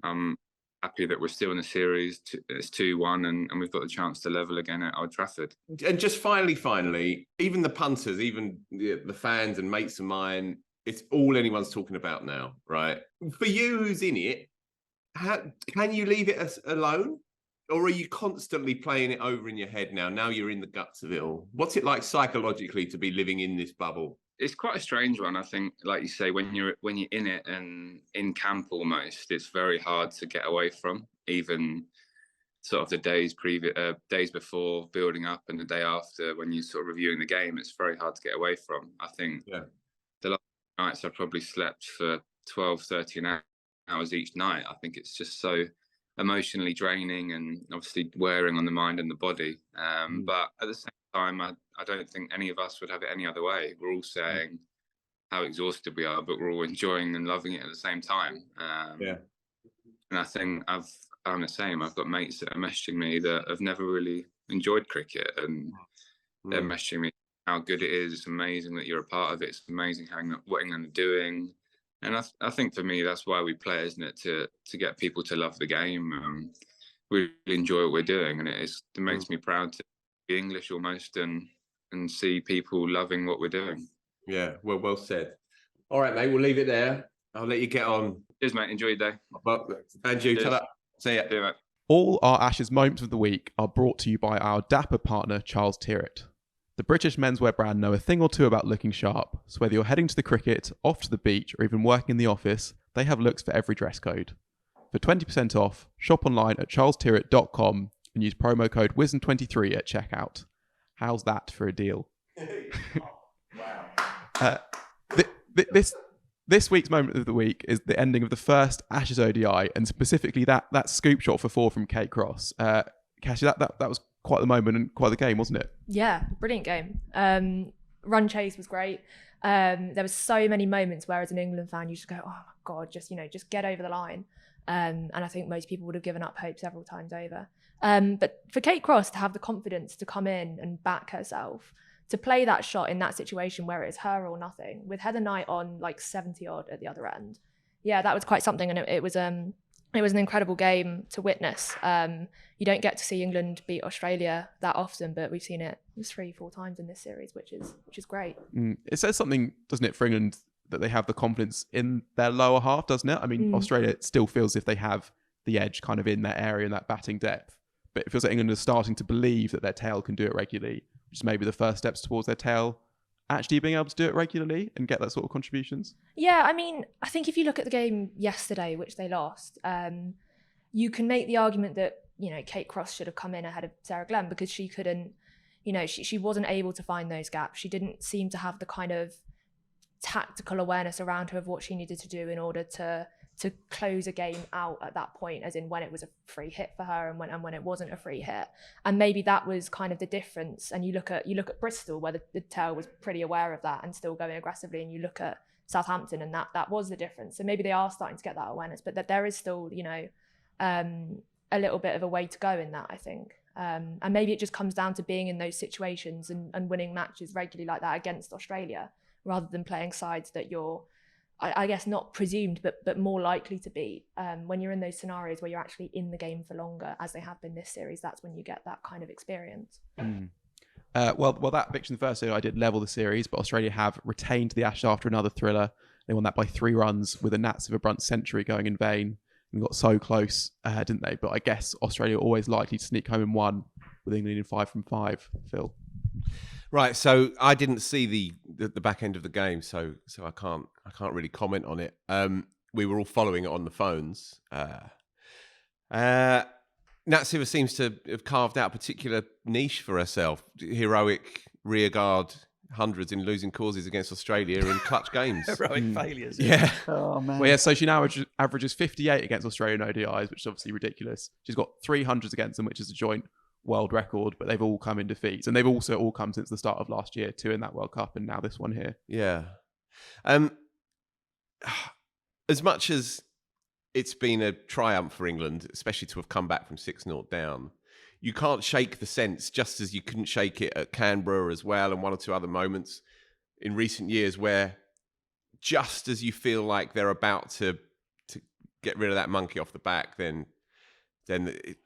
I'm happy that we're still in the series. It's 2-1, and we've got the chance to level again at Old Trafford. And just finally, even the punters, even the fans and mates of mine, it's all anyone's talking about now, right? For you, who's in it, can you leave it alone? Or are you constantly playing it over in your head now? Now you're in the guts of it all. What's it like psychologically to be living in this bubble? It's quite a strange one, I think. Like you say, when you're in it and in camp almost, it's very hard to get away from. Even sort of the days before building up and the day after, when you're sort of reviewing the game, it's very hard to get away from. I think the last nights I probably slept for 12, 13 hours each night. I think it's just so emotionally draining and obviously wearing on the mind and the body. But at the same time, I don't think any of us would have it any other way. We're all saying how exhausted we are, but we're all enjoying and loving it at the same time. And I think I'm the same. I've got mates that are messaging me that have never really enjoyed cricket, and they're messaging me how good it is. It's amazing that you're a part of it. It's amazing what England are doing. And I think for me, that's why we play, isn't it? To get people to love the game. We really enjoy what we're doing, and it makes me proud to be English almost and see people loving what we're doing. Yeah, well said. All right, mate, we'll leave it there. I'll let you get on. Cheers, mate. Enjoy your day. And you, ta-ra. See ya. See you, mate. All our Ashes moments of the week are brought to you by our dapper partner, Charles Tyrwhitt. The British menswear brand know a thing or two about looking sharp, so whether you're heading to the cricket, off to the beach, or even working in the office, they have looks for every dress code. For 20% off, shop online at charlestyrwhitt.com and use promo code Wisden23 at checkout. How's that for a deal? This week's moment of the week is the ending of the first Ashes ODI, and specifically that scoop shot for 4 from Kate Cross. Katya, that was quite the moment and quite the game, wasn't it? Yeah, brilliant game. Run chase was great. There was so many moments where, as an England fan, you just go, "Oh my God, just get over the line." And I think most people would have given up hope several times over. But for Kate Cross to have the confidence to come in and back herself, to play that shot in that situation where it's her or nothing, with Heather Knight on like 70 odd at the other end. Yeah, that was quite something, and it was an incredible game to witness. You don't get to see England beat Australia that often, but we've seen it 3-4 times in this series, which is great. It says something, doesn't it, for England, that they have the confidence in their lower half, doesn't it? I mean, Australia still feels as if they have the edge kind of in their area and that batting depth, but it feels like England is starting to believe that their tail can do it regularly, which is maybe the first steps towards their tail actually being able to do it regularly and get that sort of contributions. Yeah, I mean, I think if you look at the game yesterday, which they lost, you can make the argument that, Kate Cross should have come in ahead of Sarah Glenn, because she couldn't, she wasn't able to find those gaps. She didn't seem to have the kind of tactical awareness around her of what she needed to do in order to close a game out at that point, as in when it was a free hit for her and when it wasn't a free hit. And maybe that was kind of the difference. And you look at Bristol, where the tail was pretty aware of that and still going aggressively, and you look at Southampton, and that was the difference. So maybe they are starting to get that awareness, but that there is still a little bit of a way to go in that, I think. And maybe it just comes down to being in those situations and winning matches regularly like that against Australia, rather than playing sides that you're, I guess, not presumed, but more likely to beat. When you're in those scenarios where you're actually in the game for longer, as they have been this series, that's when you get that kind of experience. Well, that victory in the first I did level the series, but Australia have retained the Ashes after another thriller. They won that by 3 runs with a Nat Silverbrunt century going in vain, and got so close, didn't they? But I guess Australia are always likely to sneak home in 1 with England in 5 from 5. Phil. Right, so I didn't see the back end of the game, so I can't really comment on it. We were all following it on the phones. Nat Silver seems to have carved out a particular niche for herself. Heroic rearguard hundreds in losing causes against Australia in clutch games. Heroic failures. Yeah. Oh, man. Well, yeah, so she now averages 58 against Australian ODIs, which is obviously ridiculous. She's got 300s against them, which is a joint world record, but they've all come in defeats, and they've also all come since the start of last year, 2 in that World Cup and now this one here. Yeah. As much as it's been a triumph for England, especially to have come back from 6-0 down, you can't shake the sense, just as you couldn't shake it at Canberra as well, and 1 or 2 other moments in recent years where just as you feel like they're about to get rid of that monkey off the back, then it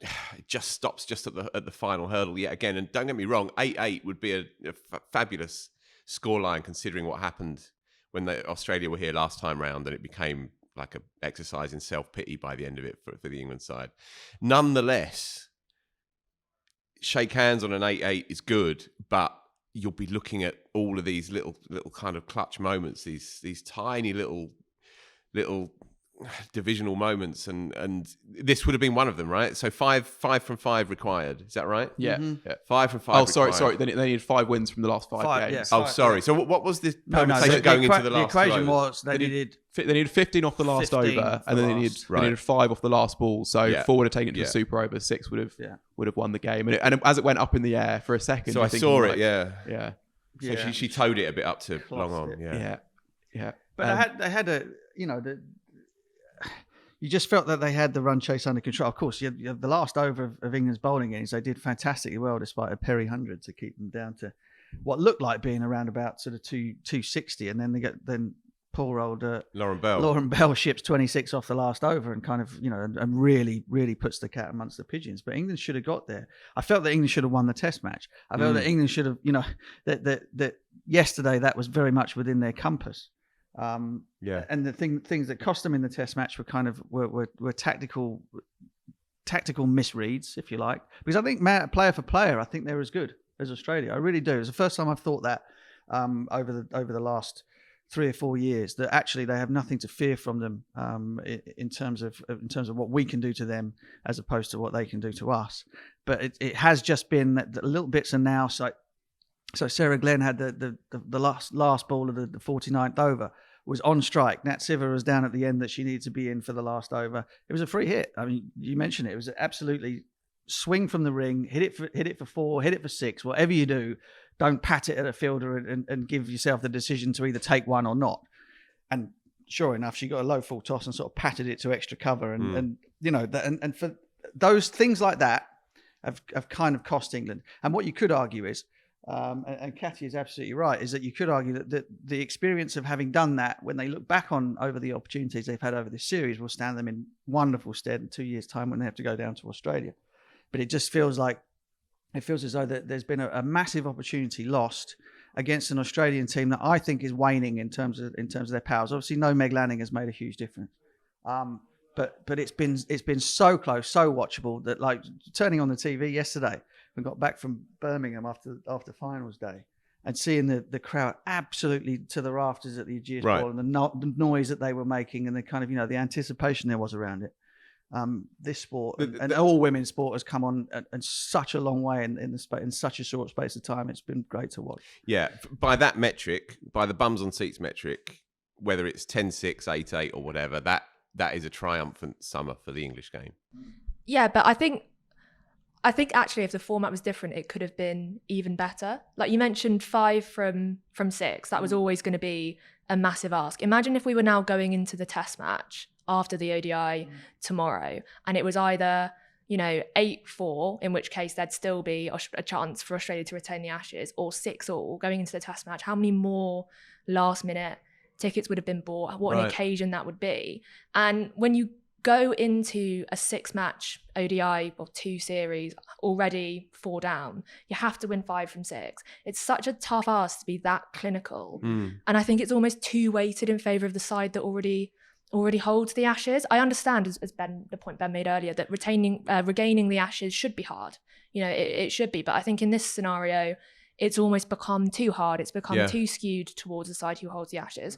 just stops just at the final hurdle yet again. And don't get me wrong, 8-8 would be a fabulous scoreline considering what happened when Australia were here last time round, and it became like an exercise in self-pity by the end of it for the England side. Nonetheless, shake hands on an 8-8 is good, but you'll be looking at all of these little kind of clutch moments, these tiny little divisional moments, and this would have been one of them, right? So 5 from 5 required. Is that right? Yeah. Mm-hmm. Yeah. 5 from 5. Oh, required. sorry. They needed 5 wins from the last 5 games. yeah. Oh, sorry. So what was this permutation the going into the last the equation two overs? was they needed They needed 15 off the last 15 over, for and then the they last. needed 5 off the last ball. So Yeah. 4 would have taken it to Yeah. the super over. 6 would Yeah. have won the game. And as it went up in the air for a second, So you're I thinking, saw like, it. Yeah. yeah, So she towed it a bit up to long Clocked on. it. Yeah. yeah. But they had a, you just felt that they had the run chase under control. Of course, you had the last over of England's bowling innings, they did fantastically well despite a Perry 100 to keep them down to what looked like being around about sort of 260, and then poor old Lauren Bell. Lauren Bell ships 26 off the last over and kind of, and really, really puts the cat amongst the pigeons. But England should have got there. I felt that England should have won the Test match. I felt that England should have, that yesterday that was very much within their compass. Yeah. And the things that cost them in the Test match were kind of were tactical misreads, if you like. Because I think player for player, I think they're as good as Australia. I really do. It's the first time I've thought that over the last 3 or 4 years, that actually they have nothing to fear from them in terms of what we can do to them as opposed to what they can do to us. But it has just been that the little bits are now so Sarah Glenn had the last ball of the 49th over was on strike. Nat Siver was down at the end that she needed to be in for the last over. It was a free hit. I mean, you mentioned it. It was absolutely swing from the ring, hit it for 4, hit it for 6. Whatever you do, don't pat it at a fielder and give yourself the decision to either take one or not. And sure enough, she got a low full toss and sort of patted it to extra cover. And for those things like that have kind of cost England. And what you could argue is, and Katya is absolutely right, is that you could argue that the experience of having done that, when they look back on over the opportunities they've had over this series, will stand them in wonderful stead in 2 years' time when they have to go down to Australia. But it just feels as though that there's been a massive opportunity lost against an Australian team that I think is waning in terms of their powers. Obviously, no Meg Lanning has made a huge difference. But it's been so close, so watchable that, like, turning on the TV yesterday, we got back from Birmingham after finals day, and seeing the crowd absolutely to the rafters at the Aegeus Ball, and the noise that they were making, and the kind of the anticipation there was around it. This sport and all women's sport has come on and such a long way in such a short space of time. It's been great to watch. Yeah, by that metric, by the bums on seats metric, whether it's 10-6, 8-8 or whatever, that is a triumphant summer for the English game. Yeah, but I think actually if the format was different, it could have been even better. Like you mentioned, 5 from 6. That was always going to be a massive ask. Imagine if we were now going into the Test match after the ODI tomorrow, and it was either 8-4, in which case there'd still be a chance for Australia to retain the Ashes, or 6-all going into the Test match. How many more last minute tickets would have been bought? What an occasion that would be. And when you go into a 6-match ODI or 2 series already 4 down, you have to win 5 from 6. It's such a tough ask to be that clinical. And I think it's almost too weighted in favour of the side that already holds the Ashes. I understand, as the point Ben made earlier, that regaining the Ashes should be hard. It should be. But I think in this scenario, it's almost become too hard. It's become too skewed towards the side who holds the Ashes.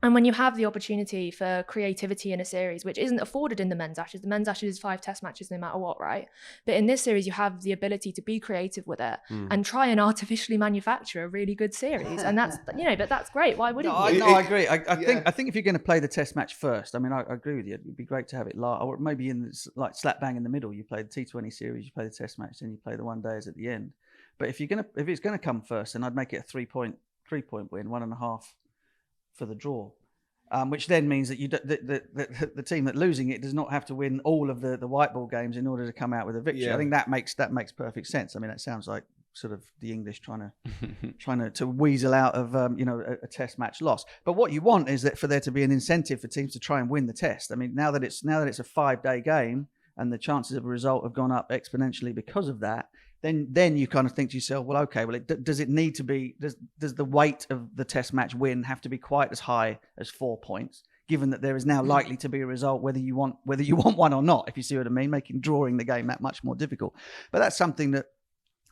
And when you have the opportunity for creativity in a series, which isn't afforded in the men's Ashes is 5 Test matches no matter what, right? But in this series, you have the ability to be creative with it and try and artificially manufacture a really good series. And that's, but that's great. Why wouldn't you? I agree. I think if you're going to play the Test match first, I mean, I agree with you. It'd be great to have it live, or maybe slap bang in the middle. You play the T20 series, you play the Test match, then you play the 1 days at the end. But if it's going to come first, then I'd make it a 3-point win, 1.5 for the draw, which then means that the team that losing it does not have to win all of the white ball games in order to come out with a victory. I think that makes perfect sense. I mean, that sounds like sort of the English trying to weasel out of a Test match loss. But what you want is that for there to be an incentive for teams to try and win the Test. I mean, now that it's a 5-day game and the chances of a result have gone up exponentially because of that, then you kind of think to yourself, well, okay, does it need to be, does the weight of the Test match win have to be quite as high as 4 points, given that there is now likely to be a result whether you want one or not, if you see what I mean, making drawing the game that much more difficult. But that's something that,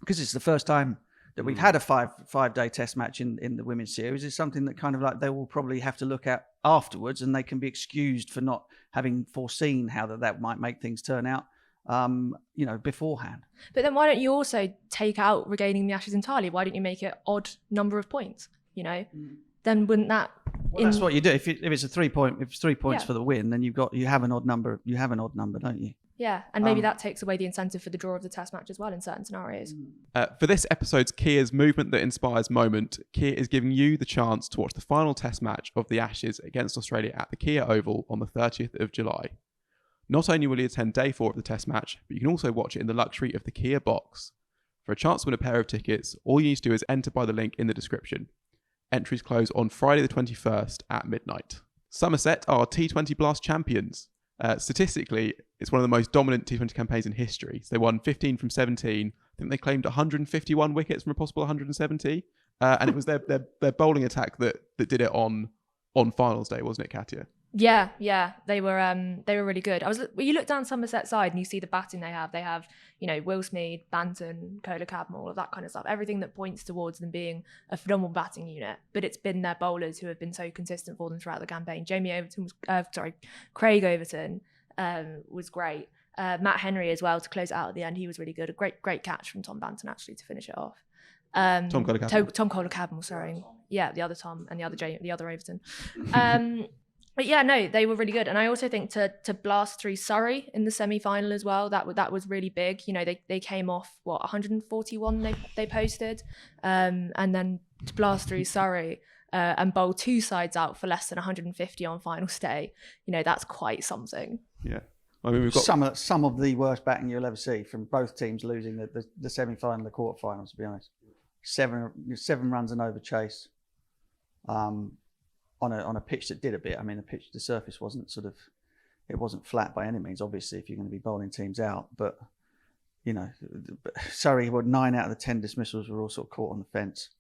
because it's the first time We've had a five-day test match in the women's series. Is something that kind of like they will probably have to look at afterwards, and they can be excused for not having foreseen how that might make things turn out, beforehand. But then why don't you also take out regaining the Ashes entirely? Why don't you make it odd number of points? Then wouldn't that? Well, that's what you do. If it's 3 points for the win, then you have an odd number. You have an odd number, don't you? Yeah, and maybe that takes away the incentive for the draw of the test match as well in certain scenarios. For this episode's Kia's Movement That Inspires moment, Kia is giving you the chance to watch the final test match of the Ashes against Australia at the Kia Oval on the 30th of July. Not only will you attend day 4 of the test match, but you can also watch it in the luxury of the Kia box. For a chance to win a pair of tickets, all you need to do is enter by the link in the description. Entries close on Friday the 21st at midnight. Somerset are T20 Blast champions. Statistically, it's one of the most dominant T20 campaigns in history. So they won 15 from 17. I think they claimed 151 wickets from a possible 170. And it was their bowling attack that did it on finals day, wasn't it, Katya? Yeah, they were really good. You look down Somerset's side and you see the batting they have. They have, Will Smead, Banton, Kohler Cadman, all of that kind of stuff. Everything that points towards them being a phenomenal batting unit. But it's been their bowlers who have been so consistent for them throughout the campaign. Craig Overton was great. Matt Henry as well to close it out at the end. He was really good. A great catch from Tom Banton actually to finish it off. Tom Kohler Cadman, sorry. Yeah, the other Tom and the other Overton. But yeah, no, they were really good. And I also think to blast through Surrey in the semi-final as well, that was really big. They came off, 141 they posted. And then to blast through Surrey and bowl 2 sides out for less than 150 on finals day, that's quite something. Yeah. I mean, we've got some of the worst batting you'll ever see from both teams losing the semi-final and the quarterfinals, to be honest. 7 runs and over chase. On a pitch that did a bit. I mean, the surface wasn't flat by any means, obviously, if you're going to be bowling teams out. But, Surrey, 9 out of the 10 dismissals were all sort of caught on the fence.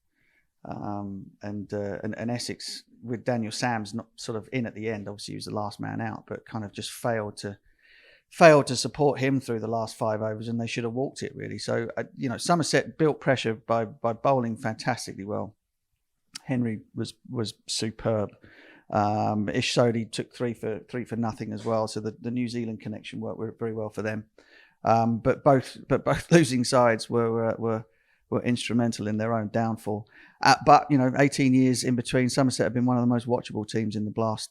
And Essex, with Daniel Sams not sort of in at the end, obviously he was the last man out, but kind of just failed to support him through the last 5 overs, and they should have walked it, really. So, Somerset built pressure by bowling fantastically well. Henry was superb. Ish Sodhi took 3 for nothing as well. So the New Zealand connection worked very well for them. But both losing sides were instrumental in their own downfall. But 18 years in between, Somerset have been one of the most watchable teams in the Blast,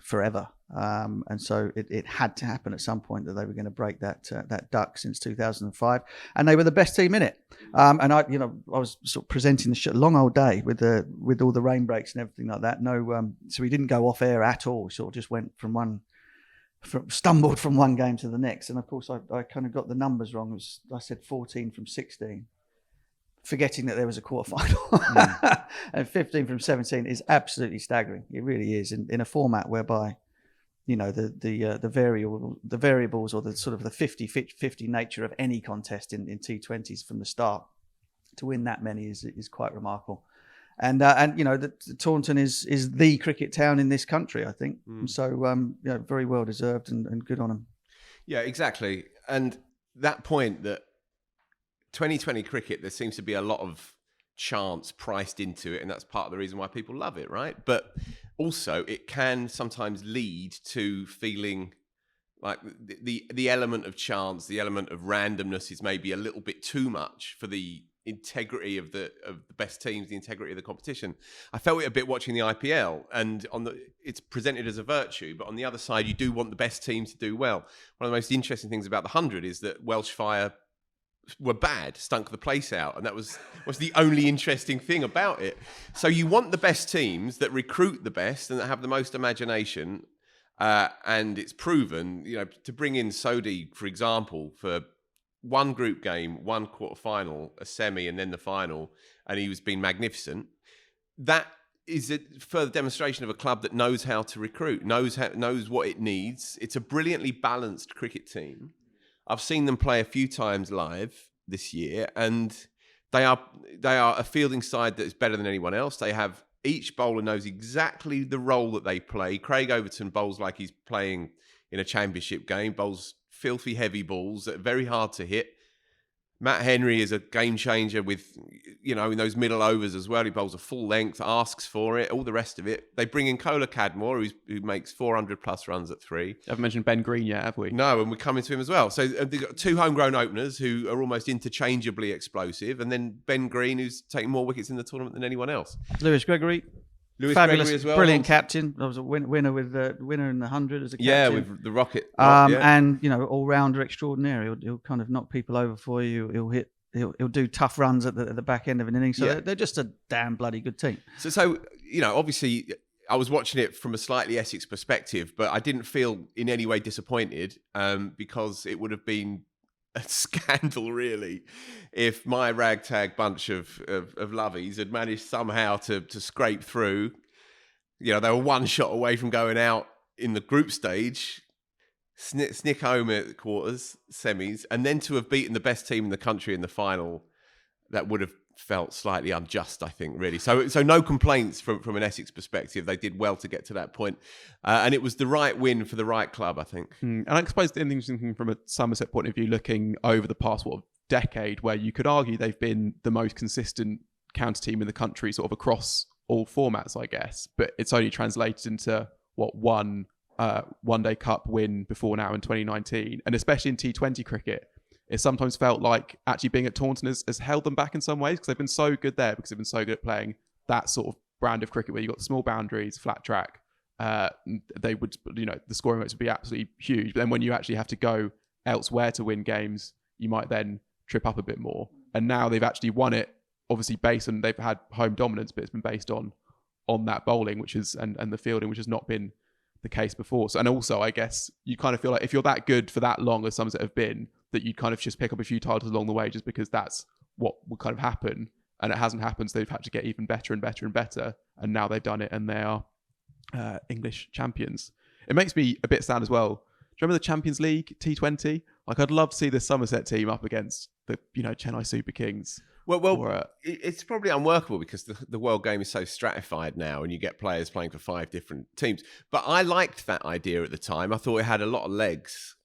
forever. And so it had to happen at some point that they were going to break that duck since 2005, and they were the best team in it. And I was sort of presenting the long old day with all the rain breaks and everything like that. So we didn't go off air at all. We sort of just went stumbled from one game to the next. And of course, I kind of got the numbers wrong. I said 14 from 16. Forgetting that there was a quarterfinal. And 15 from 17 is absolutely staggering. It really is in a format whereby, the variables or the sort of the 50-50 nature of any contest in T20s from the start, to win that many is quite remarkable. And the Taunton is the cricket town in this country, I think. So very well deserved and good on them. Yeah, exactly. And that point that 2020 cricket, there seems to be a lot of chance priced into it, and that's part of the reason why people love it, right? But also it can sometimes lead to feeling like the element of chance, the element of randomness is maybe a little bit too much for the integrity of the best teams, the integrity of the competition. I felt it a bit watching the IPL, and it's presented as a virtue, but on the other side, you do want the best teams to do well. One of the most interesting things about the 100 is that Welsh Fire were bad, stunk the place out, and that was the only interesting thing about it. So you want the best teams that recruit the best and that have the most imagination, and it's proven, to bring in Sodhi, for example, for one group game, one quarterfinal, a semi, and then the final, and he was being magnificent. That is a further demonstration of a club that knows how to recruit, knows what it needs. It's a brilliantly balanced cricket team. I've seen them play a few times live this year, and they are a fielding side that is better than anyone else. They have, each bowler knows exactly the role that they play. Craig Overton bowls like he's playing in a championship game, bowls filthy heavy balls that are very hard to hit. Matt Henry is a game changer with, in those middle overs as well. He bowls a full length, asks for it, all the rest of it. They bring in Kola Cadmore, who makes 400 plus runs at 3. Haven't mentioned Ben Green yet, have we? No, and we're coming to him as well. So they've got 2 homegrown openers who are almost interchangeably explosive, and then Ben Green, who's taken more wickets in the tournament than anyone else. Lewis Gregory. Fabulous, as well. Brilliant captain. I was a winner with winner in the 100 as a captain. Yeah, with the rocket. And all rounder extraordinaire. He'll kind of knock people over for you. He'll do tough runs at the back end of an inning. So they're just a damn bloody good team. So obviously, I was watching it from a slightly Essex perspective, but I didn't feel in any way disappointed because it would have been a scandal, really, if my ragtag bunch of lovies had managed somehow to scrape through. They were one shot away from going out in the group stage, snick home at quarters, semis, and then to have beaten the best team in the country in the final. That would have felt slightly unjust, I think, really. So no complaints from an Essex perspective. They did well to get to that point. And it was the right win for the right club, I think. And I suppose the interesting thing from a Somerset point of view, looking over the past decade, where you could argue they've been the most consistent counter team in the country sort of across all formats, I guess. But it's only translated into one one-day cup win before now in 2019. And especially in T20 cricket, it sometimes felt like actually being at Taunton has held them back in some ways because they've been so good there, because they've been so good at playing that sort of brand of cricket where you've got small boundaries, flat track. They would, the scoring rates would be absolutely huge. But then when you actually have to go elsewhere to win games, you might then trip up a bit more. And now they've actually won it, obviously based on, they've had home dominance, but it's been based on that bowling, which is, and the fielding, which has not been the case before. So, and also, I guess you kind of feel like if you're that good for that long as Somerset have been, that you kind of just pick up a few titles along the way just because that's what would kind of happen. And it hasn't happened, so they've had to get even better and better and better. And now they've done it and they are English champions. It makes me a bit sad as well. Do you remember the Champions League T20? Like, I'd love to see the Somerset team up against the, Chennai Super Kings. Well, it's probably unworkable because the world game is so stratified now and you get players playing for 5 different teams. But I liked that idea at the time. I thought it had a lot of legs.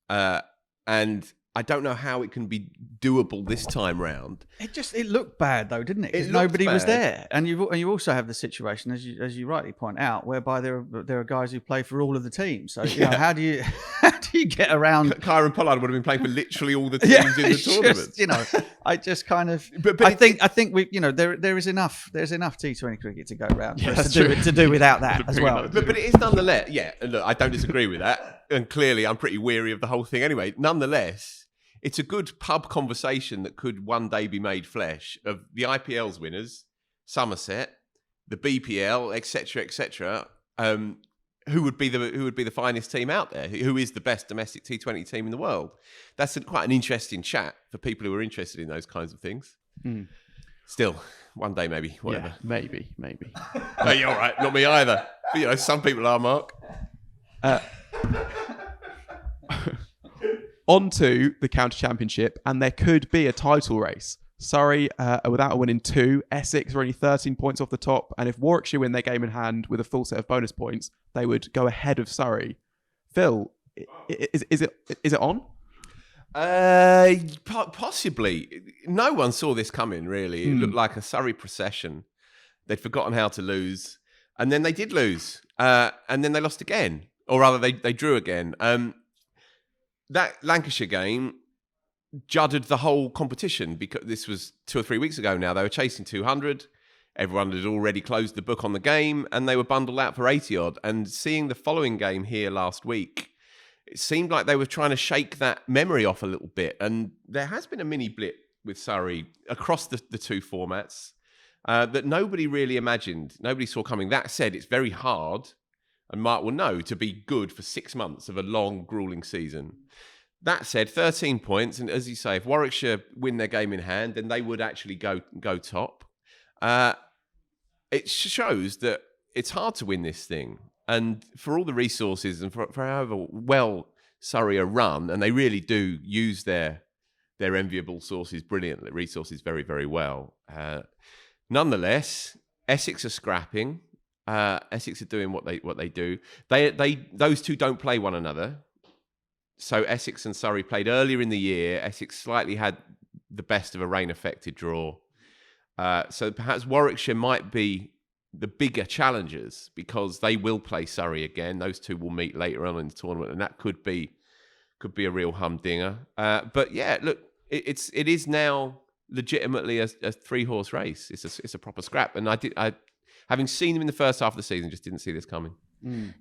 And I don't know how it can be doable this time round. It looked bad though, didn't it? Because nobody was there, and you also have the situation, as you rightly point out, whereby there are guys who play for all of the teams. So how do you get around? Kyron Pollard would have been playing for literally all the teams in the tournament. I just kind of. But I think we there is enough. There's enough T20 cricket to go around for us to do without that as well. But it is nonetheless. Yeah, look, I don't disagree with that, and clearly I'm pretty weary of the whole thing anyway. Nonetheless, it's a good pub conversation that could one day be made flesh of the IPL's winners, Somerset, the BPL, etc., who would be the finest team out there? Who is the best domestic T20 team in the world? That's quite an interesting chat for people who are interested in those kinds of things. Still, one day maybe, whatever. Yeah, maybe. No, you're all right. Not me either. But, some people are, Mark. On to the county championship, and there could be a title race. Surrey without a win in 2, Essex are only 13 points off the top, and if Warwickshire win their game in hand with a full set of bonus points, they would go ahead of Surrey. Phil, is it on? Possibly. No one saw this coming, really. It looked like a Surrey procession. They'd forgotten how to lose, and then they did lose, and then they lost again, or rather, they drew again. That Lancashire game judded the whole competition because this was 2 or 3 weeks ago now. They were chasing 200. Everyone had already closed the book on the game and they were bundled out for 80-odd. And seeing the following game here last week, it seemed like they were trying to shake that memory off a little bit. And there has been a mini blip with Surrey across the 2 formats that nobody really imagined. Nobody saw coming. That said, it's very hard, and Mark will know, to be good for 6 months of a long, gruelling season. That said, 13 points, and as you say, if Warwickshire win their game in hand, then they would actually go top. It shows that it's hard to win this thing. And for all the resources and for however well Surrey are run, and they really do use their enviable resources very, very well. Nonetheless, Essex are scrapping. Essex are doing what they do. Those two don't play one another. So Essex and Surrey played earlier in the year. Essex slightly had the best of a rain-affected draw. So perhaps Warwickshire might be the bigger challengers because they will play Surrey again. Those two will meet later on in the tournament, and that could be a real humdinger. But yeah, look, it is now legitimately a 3-horse race. It's a proper scrap, and I having seen them in the first half of the season, just didn't see this coming.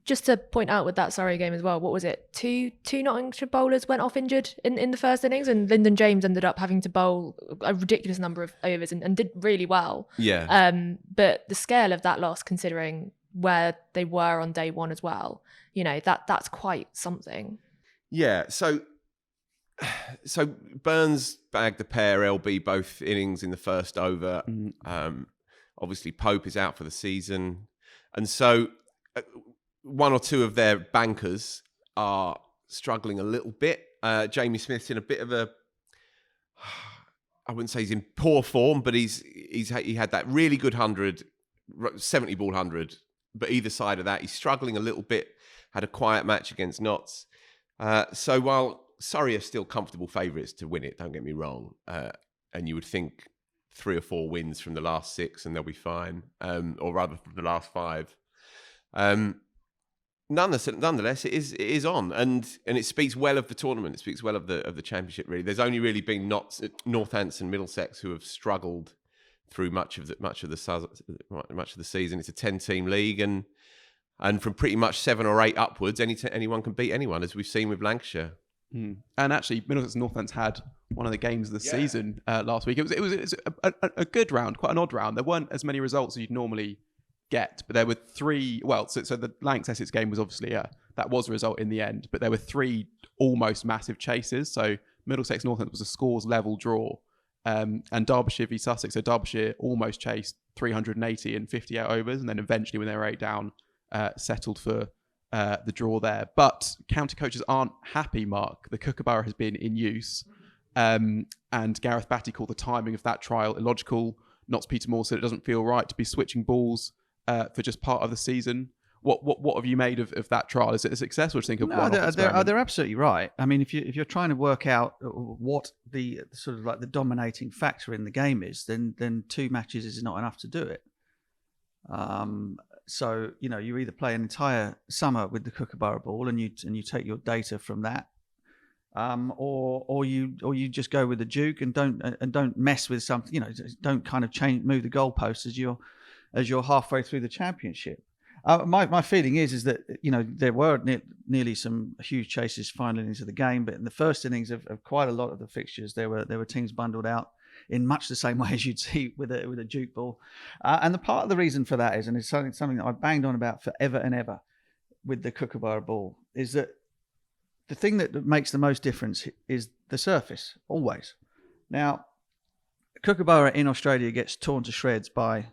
Just to point out with that Surrey game as well, what was it? Two Nottinghamshire bowlers went off injured in the first innings, and Lyndon James ended up having to bowl a ridiculous number of overs and did really well. Yeah. But the scale of that loss, considering where they were on day one as well, that's quite something. Yeah. So Burns bagged a pair, LB both innings in the first over. Obviously Pope is out for the season, and so one or two of their bankers are struggling a little bit. Jamie Smith's in a bit of a, I wouldn't say he's in poor form, but he had that really good 70 ball 100. But either side of that, he's struggling a little bit. Had a quiet match against Notts. So while Surrey are still comfortable favourites to win it, don't get me wrong, and you would think 3 or 4 wins from the last 6 and they'll be fine, or rather from the last 5. Nonetheless, it is on, and it speaks well of the tournament. It speaks well of the championship. Really, there's only really been Northants and Middlesex who have struggled through much of the season. It's a 10-team league, and from pretty much 7 or 8 upwards, anyone can beat anyone, as we've seen with Lancashire. And actually, Middlesex and Northants had one of the games of the season last week. It was a good round, quite an odd round. There weren't as many results as you'd normally get, but there were 3. Well, so the Lancs Essex game was obviously that was a result in the end, but there were 3 almost massive chases. So Middlesex Northants was a scores level draw, and Derbyshire v Sussex. So Derbyshire almost chased 380 and 58 overs, and then eventually when they were 8 down, settled for the draw there. But county coaches aren't happy, Mark. The Kookaburra has been in use, and Gareth Batty called the timing of that trial illogical. Notts Peter Moore said it doesn't feel right to be switching balls for just part of the season. What have you made of that trial? Is it a success, or do you think of one-off experiment? They're absolutely right. I mean, if you're trying to work out what the sort of like the dominating factor in the game is, then 2 matches is not enough to do it. So you either play an entire summer with the Kookaburra ball and you take your data from that, or you just go with the Duke and don't mess with something. Don't kind of move the goalposts as you're halfway through the championship. My feeling is that there were nearly some huge chases finally into the game, but in the first innings of quite a lot of the fixtures, there were teams bundled out in much the same way as you'd see with a Duke ball. And the part of the reason for that is, and it's something that I've banged on about forever and ever with the Kookaburra ball, is that the thing that makes the most difference is the surface, always. Now, Kookaburra in Australia gets torn to shreds by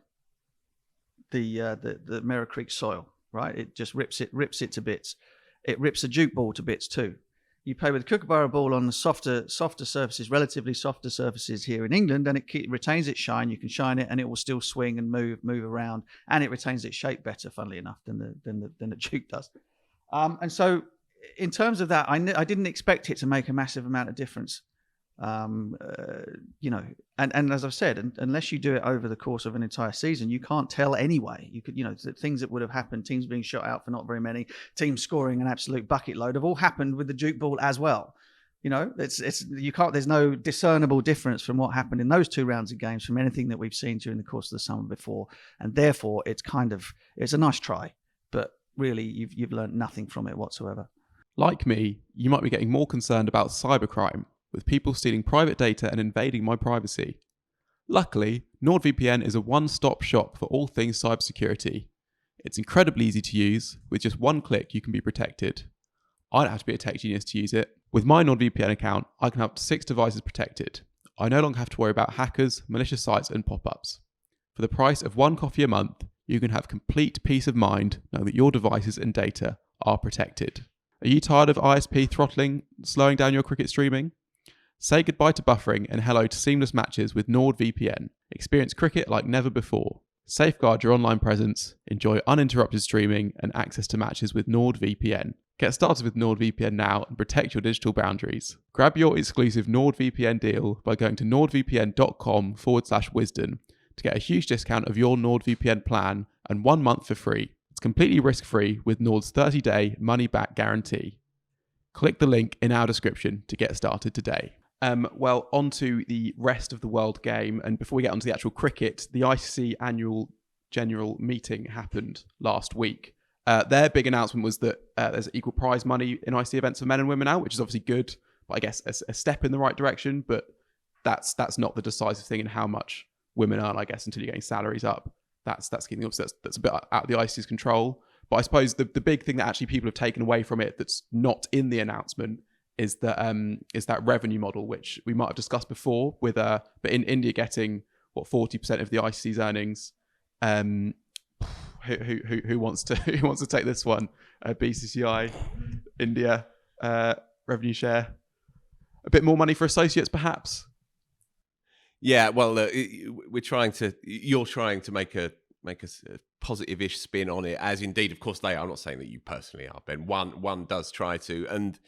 the Merra Creek soil, right? It just rips it to bits. It rips a Duke ball to bits too. You play with a Kookaburra ball on the softer surfaces, relatively softer surfaces here in England, and it retains its shine. You can shine it, and it will still swing and move around, and it retains its shape better, funnily enough, than the Duke does. And so, in terms of that, I didn't expect it to make a massive amount of difference. And as I've said, unless you do it over the course of an entire season, you can't tell anyway. You could, things that would have happened, teams being shot out for not very many, teams scoring an absolute bucket load, have all happened with the Duke ball as well. There's no discernible difference from what happened in those 2 rounds of games from anything that we've seen during the course of the summer before, and therefore it's a nice try, but really you've learned nothing from it whatsoever. Like me, you might be getting more concerned about cybercrime, with people stealing private data and invading my privacy. Luckily, NordVPN is a one-stop shop for all things cybersecurity. It's incredibly easy to use. With just 1 click, you can be protected. I don't have to be a tech genius to use it. With my NordVPN account, I can have up to 6 devices protected. I no longer have to worry about hackers, malicious sites, and pop-ups. For the price of 1 coffee a month, you can have complete peace of mind knowing that your devices and data are protected. Are you tired of ISP throttling, slowing down your cricket streaming? Say goodbye to buffering and hello to seamless matches with NordVPN. Experience cricket like never before. Safeguard your online presence, enjoy uninterrupted streaming and access to matches with NordVPN. Get started with NordVPN now and protect your digital boundaries. Grab your exclusive NordVPN deal by going to nordvpn.com/wisdom to get a huge discount of your NordVPN plan and 1 month for free. It's completely risk-free with Nord's 30-day money-back guarantee. Click the link in our description to get started today. Well, on to the rest of the world game. And before we get onto the actual cricket, the ICC annual general meeting happened last week. Their big announcement was that there's equal prize money in ICC events for men and women now, which is obviously good, but I guess a step in the right direction. But that's not the decisive thing in how much women earn, I guess, until you're getting salaries up. That's keeping up. That's a bit out of the ICC's control. But I suppose the big thing that actually people have taken away from it that's not in the announcement is that revenue model, which we might have discussed before with but in India getting 40% of the ICC's earnings. Who wants to take this one? BCCI, India, revenue share, a bit more money for associates, perhaps. Yeah, well, you're trying to make a positive-ish spin on it, as indeed, of course, they are. I'm not saying that you personally are, Ben. One does try to, and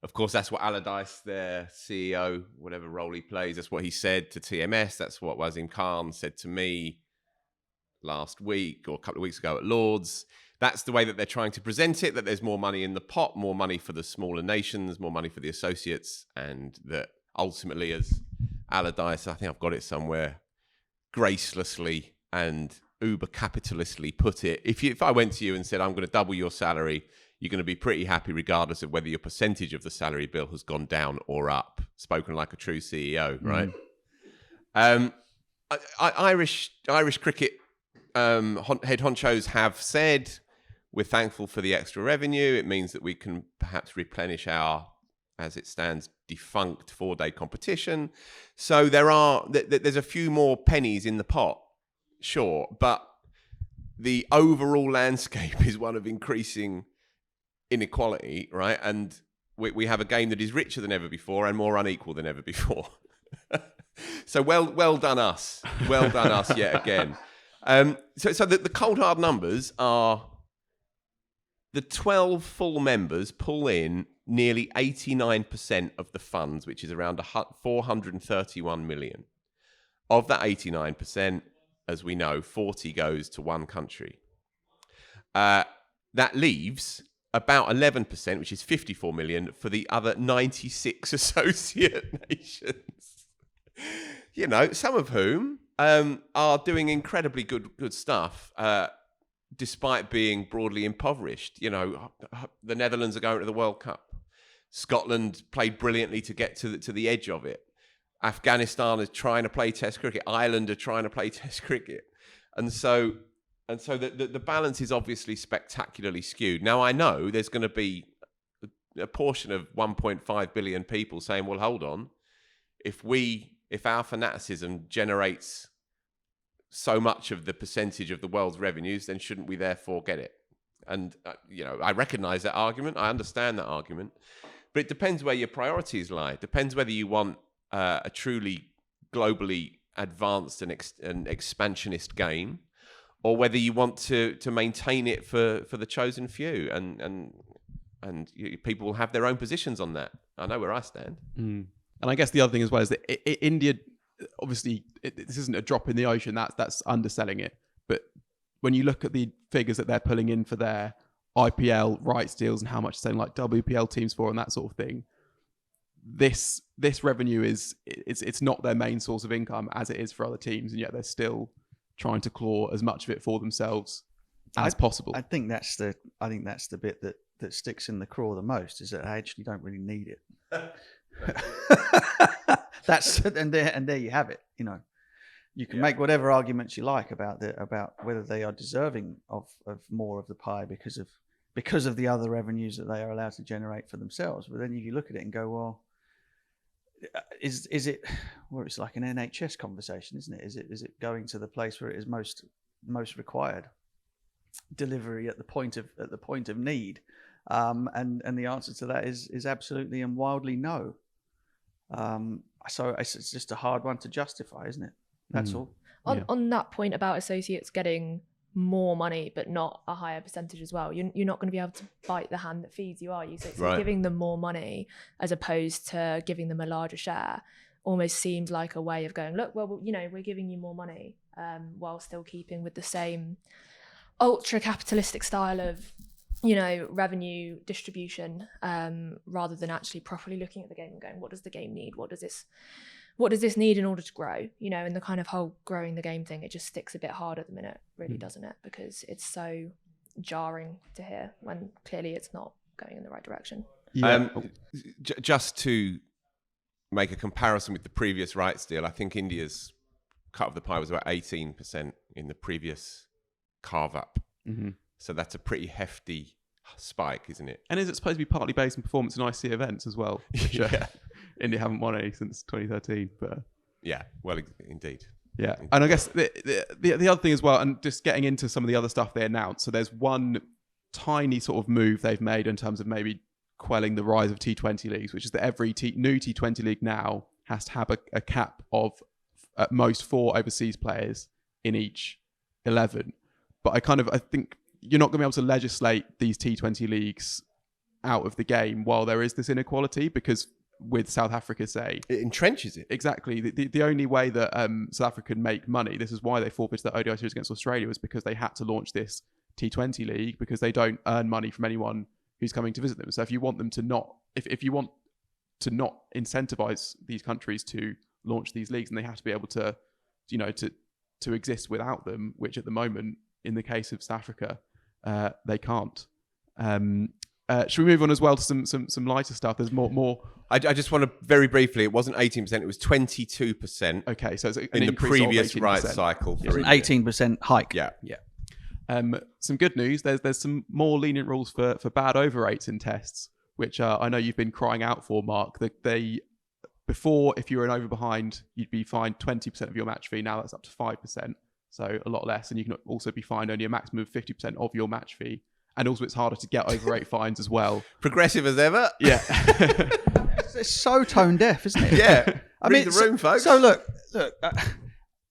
of course, that's what Allardyce, their CEO, whatever role he plays, that's what he said to TMS. That's what Wasim Khan said to me last week or a couple of weeks ago at Lords. That's the way that they're trying to present it, that there's more money in the pot, more money for the smaller nations, more money for the associates, and that ultimately, as Allardyce, I think I've got it somewhere, gracelessly and uber capitalistly put it, if I went to you and said, I'm going to double your salary, you're going to be pretty happy regardless of whether your percentage of the salary bill has gone down or up. Spoken like a true CEO, right? Irish cricket head honchos have said, we're thankful for the extra revenue. It means that we can perhaps replenish our, as it stands, defunct 4-day competition. So there's a few more pennies in the pot, sure, but the overall landscape is one of increasing inequality, right? And we have a game that is richer than ever before and more unequal than ever before. So well done us. Well done us yet again. So the cold hard numbers are the 12 full members pull in nearly 89% of the funds, which is around 431 million. Of that 89%, as we know, 40 goes to one country. That leaves about 11%, which is 54 million, for the other 96 associate nations. You know, some of whom are doing incredibly good stuff, despite being broadly impoverished. You know, the Netherlands are going to the World Cup. Scotland played brilliantly to get to the edge of it. Afghanistan is trying to play Test cricket. Ireland are trying to play Test cricket, and so the balance is obviously spectacularly skewed. Now I know there's going to be a portion of 1.5 billion people saying, "Well, hold on, if our fanaticism generates so much of the percentage of the world's revenues, then shouldn't we therefore get it?" And I recognise that argument. I understand that argument, but it depends where your priorities lie. It depends whether you want a truly globally advanced and expansionist game, or whether you want to maintain it for the chosen few, and people will have their own positions on that. I know where I stand. And I guess the other thing as well is that India, obviously, this isn't a drop in the ocean. That's underselling it. But when you look at the figures that they're pulling in for their IPL rights deals and how much they're selling like WPL teams for and that sort of thing, this revenue it's not their main source of income as it is for other teams, and yet they're still trying to claw as much of it for themselves as possible. I think that's the bit that sticks in the craw the most, is that they actually don't really need it. And there you have it. You know, you can make whatever arguments you like about whether they are deserving of more of the pie because of the other revenues that they are allowed to generate for themselves. But then you look at it and go, well, is it? Well, it's like an NHS conversation, isn't it? Is it going to the place where it is most required? Delivery at the point of need, and the answer to that is absolutely and wildly no. So it's just a hard one to justify, isn't it? That's all. On that point about associates getting more money but not a higher percentage as well. You're not going to be able to bite the hand that feeds you, are you? So Right. giving them more money as opposed to giving them a larger share almost seems like a way of going, look, well, you know, we're giving you more money while still keeping with the same ultra capitalistic style of, you know, revenue distribution, rather than actually properly looking at the game and going, what does the game need? What does this need in order to grow? You know, and the kind of whole growing the game thing, it just sticks a bit hard at the minute, really, doesn't it? Because it's so jarring to hear when clearly it's not going in the right direction. Yeah. Just to make a comparison with the previous rights deal, I think India's cut of the pie was about 18% in the previous carve up. Mm-hmm. So that's a pretty hefty spike, isn't it? And is it supposed to be partly based on performance in IC events as well? Which, Yeah. India haven't won any since 2013. But Yeah, well, indeed. yeah, and I guess the other thing as well, and just getting into some of the other stuff they announced. So there's one tiny sort of move they've made in terms of maybe quelling the rise of T20 leagues, which is that every new T20 league now has to have a cap of at most 4 overseas players in each 11. But I think you're not going to be able to legislate these T20 leagues out of the game while there is this inequality, because with South Africa, say, It entrenches it. exactly the only way that South Africa could make money, this is why they forfeited the ODI series against Australia, was because they had to launch this T20 league, because they don't earn money from anyone who's coming to visit them. So if you want them to not, if you want to not incentivize these countries to launch these leagues, and they have to be able to, you know, to exist without them, which at the moment, in the case of South Africa, they can't. Should we move on as well to some lighter stuff? There's more. I just want to very briefly, it wasn't 18%, it was 22%. Okay, so it's an in the increase of previous 18%. rights cycle. It's an 18% hike. Yeah. Some good news. There's some more lenient rules for bad over rates in tests, which I know you've been crying out for, Mark. That they before, if you were an over behind, you'd be fined 20% of your match fee. Now that's up to 5%, so a lot less. And you can also be fined only a maximum of 50% of your match fee. And also, it's harder to get over rate fines as well. Progressive as ever. Yeah. It's so tone deaf, isn't it? Yeah. Read the room, folks. So look.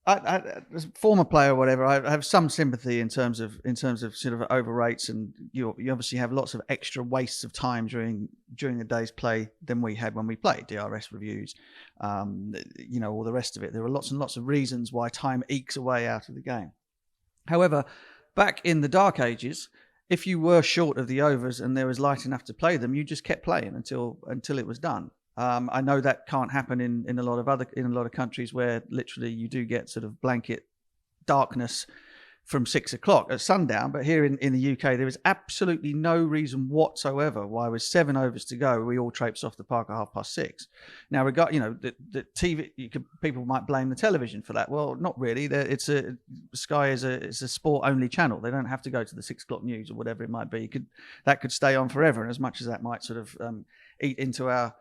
I, as a former player or whatever, I have some sympathy in terms of sort of over rates, and you obviously have lots of extra wastes of time during the day's play than we had when we played. DRS reviews, you know, all the rest of it. There are lots and lots of reasons why time ekes away out of the game. However, back in the dark ages, if you were short of the overs and there was light enough to play them, you just kept playing until it was done. I know that can't happen in a lot of countries where literally you do get sort of blanket darkness from 6 o'clock at sundown. But here in the UK, there is absolutely no reason whatsoever why, with 7 overs to go, we all traipse off the park at 6:30. Now, the TV, people might blame the television for that. Well, not really. Sky is a sport only channel. They don't have to go to the 6 o'clock news or whatever it might be. That could stay on forever. And as much as that might sort of eat into our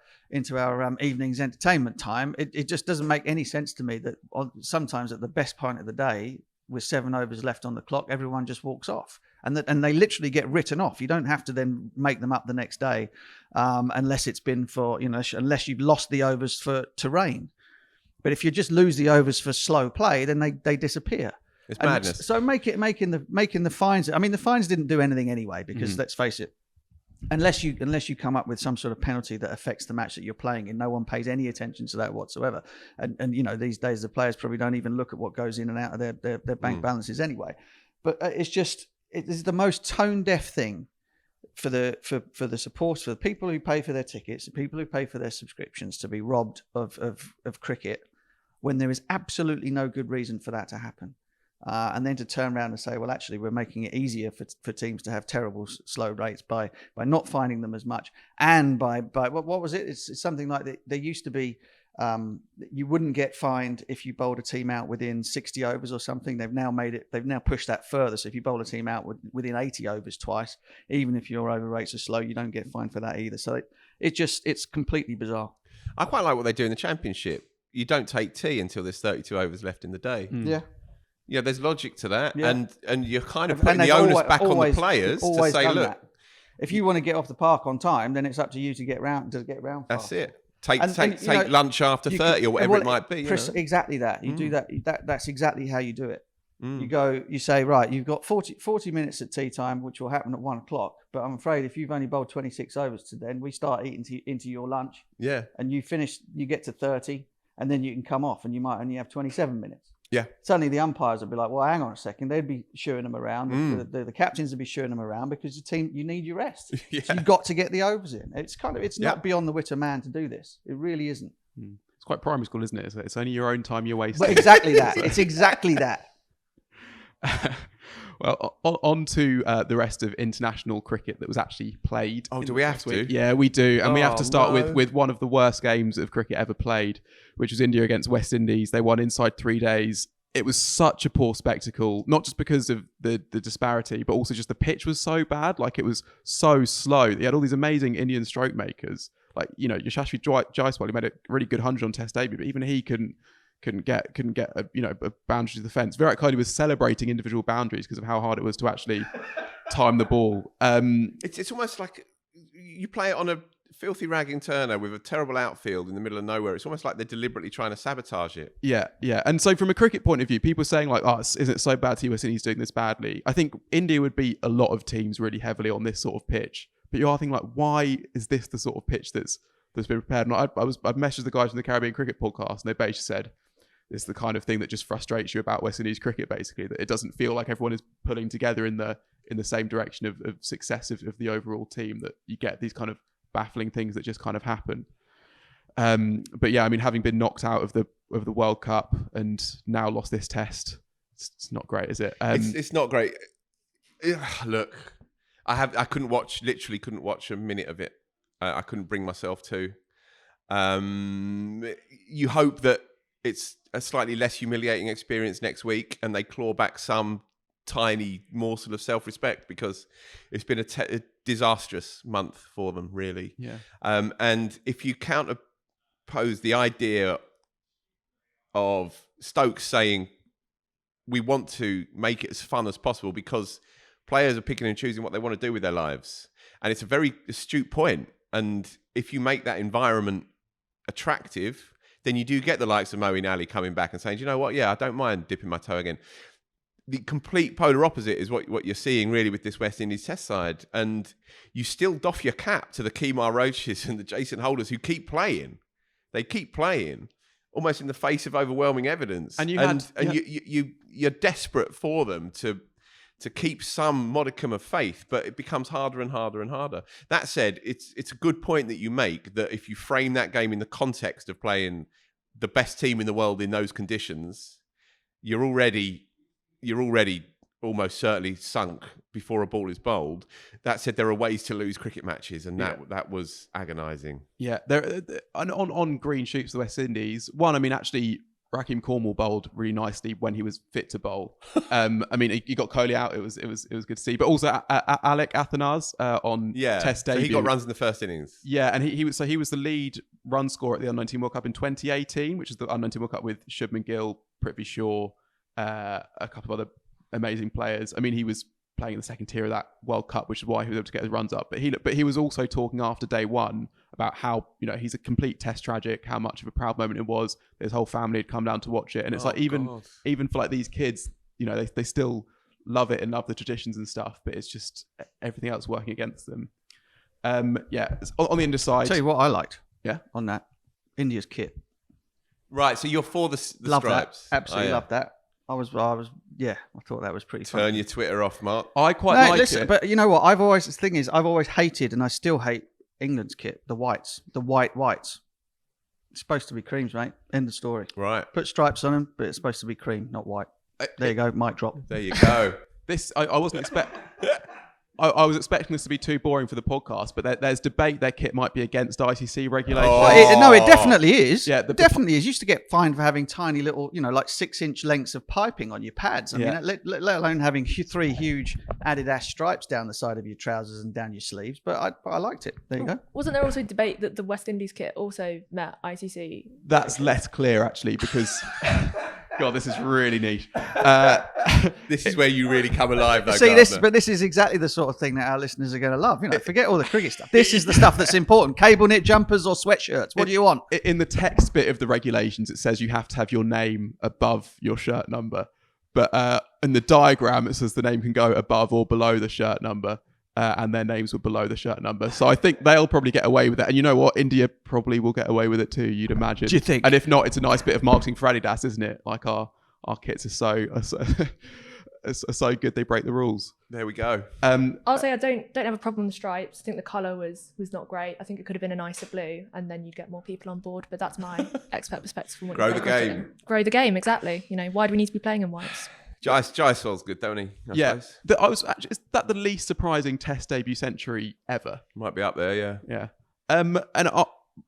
evening's entertainment time, it just doesn't make any sense to me that sometimes at the best point of the day, with 7 overs left on the clock, everyone just walks off, and they literally get written off. You don't have to then make them up the next day, unless it's been for, you know, unless you've lost the overs to rain. But if you just lose the overs for slow play, then they disappear. It's madness. So making the fines. I mean, the fines didn't do anything anyway, because let's face it, unless you come up with some sort of penalty that affects the match that you're playing in, no one pays any attention to that whatsoever. And you know, these days the players probably don't even look at what goes in and out of their bank balances anyway. But it is the most tone deaf thing for the supporters, for the people who pay for their tickets, the people who pay for their subscriptions, to be robbed of cricket when there is absolutely no good reason for that to happen. And then to turn around and say, well, actually, we're making it easier for teams to have terrible slow rates by not finding them as much, and by what was it? It's something like that. There used to be, you wouldn't get fined if you bowled a team out within 60 overs or something. They've now pushed that further. So if you bowl a team out within 80 overs twice, even if your over rates are slow, you don't get fined for that either. So it's completely bizarre. I quite like what they do in the Championship. You don't take tea until there's 32 overs left in the day. Yeah. Yeah, there's logic to that, Yeah. and you're kind of putting the onus back on the players to say, look, that. If you want to get off the park on time, then it's up to you to get round that's fast. it. Take you know, lunch after 30 or whatever it might be. Exactly that. You do that. That's exactly how you do it. You say, right, you've got 40 minutes at tea time, which will happen at 1 o'clock. But I'm afraid if you've only bowled 26 overs to then, we start eating into your lunch. Yeah. And you get to 30, and then you can come off, and you might only have 27 minutes. Yeah. Suddenly the umpires would be like, well, hang on a second. They'd be shooing them around. The captains would be shooing them around because the team, you need your rest. Yeah. So you've got to get the overs in. It's not beyond the wit of man to do this. It really isn't. It's quite primary school, isn't it? It's only your own time you're wasting. Well, exactly that. It's exactly that. Well, on to the rest of international cricket that was actually played. Oh, do we have to? Yeah, we do. And we have to start no. with one of the worst games of cricket ever played, which was India against West Indies. They won inside 3 days. It was such a poor spectacle, not just because of the disparity, but also just the pitch was so bad. Like, it was so slow. They had all these amazing Indian stroke makers. Like, Yashasvi Jaiswal, he made a really good 100 on Test debut, but even he couldn't get a boundary to the fence. Virat Kohli was celebrating individual boundaries because of how hard it was to actually time the ball. It's almost like you play it on a filthy ragging Turner with a terrible outfield in the middle of nowhere. It's almost like they're deliberately trying to sabotage it. Yeah. And so from a cricket point of view, people are saying like, isn't it so bad West Indies doing this badly? I think India would beat a lot of teams really heavily on this sort of pitch. But you are thinking like, why is this the sort of pitch that's been prepared? And I messaged the guys from the Caribbean Cricket Podcast, and they basically said, it's the kind of thing that just frustrates you about West Indies cricket, basically, that it doesn't feel like everyone is pulling together in the same direction of success of the overall team, that you get these kind of baffling things that just kind of happen. But yeah, I mean, having been knocked out of the World Cup and now lost this test, it's not great, is it? It's not great. Look, I couldn't watch a minute of it. I couldn't bring myself to. You hope that it's a slightly less humiliating experience next week and they claw back some tiny morsel of self-respect, because it's been a disastrous month for them, really. Yeah. And if you counterpose the idea of Stokes saying, we want to make it as fun as possible because players are picking and choosing what they want to do with their lives. And it's a very astute point. And if you make that environment attractive, then you do get the likes of Moeen Ali coming back and saying, you know what, yeah, I don't mind dipping my toe again. The complete polar opposite is what you're seeing really with this West Indies test side. And you still doff your cap to the Kemar Roaches and the Jason Holders who keep playing. They keep playing almost in the face of overwhelming evidence. And you're desperate for them to keep some modicum of faith, but it becomes harder and harder and harder. That said, it's a good point that you make, that if you frame that game in the context of playing the best team in the world in those conditions, you're already almost certainly sunk before a ball is bowled. That said, there are ways to lose cricket matches, and that was agonising. Yeah, on green shoots, the West Indies. One, I mean, actually, Raheem Cornwall bowled really nicely when he was fit to bowl. I mean, he got Kohli out. It was good to see. But also Alec Athanase on Test debut. So he got runs in the first innings. Yeah, and he was the lead run scorer at the Under-19 World Cup in 2018, which is the Under-19 World Cup with Shubman Gill, Prithvi Shaw, a couple of other amazing players. I mean, he was playing in the second tier of that World Cup, which is why he was able to get his runs up. But he was also talking after day one about how, he's a complete test tragic, how much of a proud moment it was. His whole family had come down to watch it. And it's even for like these kids, they still love it and love the traditions and stuff, but it's just everything else working against them. On the India side. Tell you what I liked. Yeah. On that. India's kit. Right. So you're for the love stripes. That. Absolutely love that. I thought that was pretty fun. Turn your Twitter off, Mark. I quite like it. But you know what? I've always hated, and I still hate England's kit, the whites, the whites. It's supposed to be creams, mate. End of story. Right. Put stripes on them, but it's supposed to be cream, not white. There you go, mic drop. There you go. I wasn't expecting. I was expecting this to be too boring for the podcast, but there's debate their kit might be against ICC regulations. It definitely is. Yeah, it definitely is. You used to get fined for having tiny little, like 6-inch lengths of piping on your pads. I mean, let alone having 3 huge Adidas stripes down the side of your trousers and down your sleeves. But I liked it. There you go. Wasn't there also debate that the West Indies kit also met ICC? That's less clear, actually, because... God, this is really niche. This is where you really come alive, though. See, this is exactly the sort of thing that our listeners are going to love. Forget all the cricket stuff. This is the stuff that's important. Cable knit jumpers or sweatshirts. What do you want? In the text bit of the regulations, it says you have to have your name above your shirt number. But in the diagram, it says the name can go above or below the shirt number. And their names were below the shirt number. So I think they'll probably get away with it. And you know what? India probably will get away with it too, you'd imagine. Do you think? And if not, it's a nice bit of marketing for Adidas, isn't it? Like our kits are so good they break the rules. There we go. I'll say I don't have a problem with the stripes. I think the colour was not great. I think it could have been a nicer blue, and then you'd get more people on board. But that's my expert perspective from what Grow you the game. Grow the game, exactly. Why do we need to be playing in whites? Jaiswal's good, don't he? I suppose. Is that the least surprising Test debut century ever? Might be up there, yeah. Yeah. And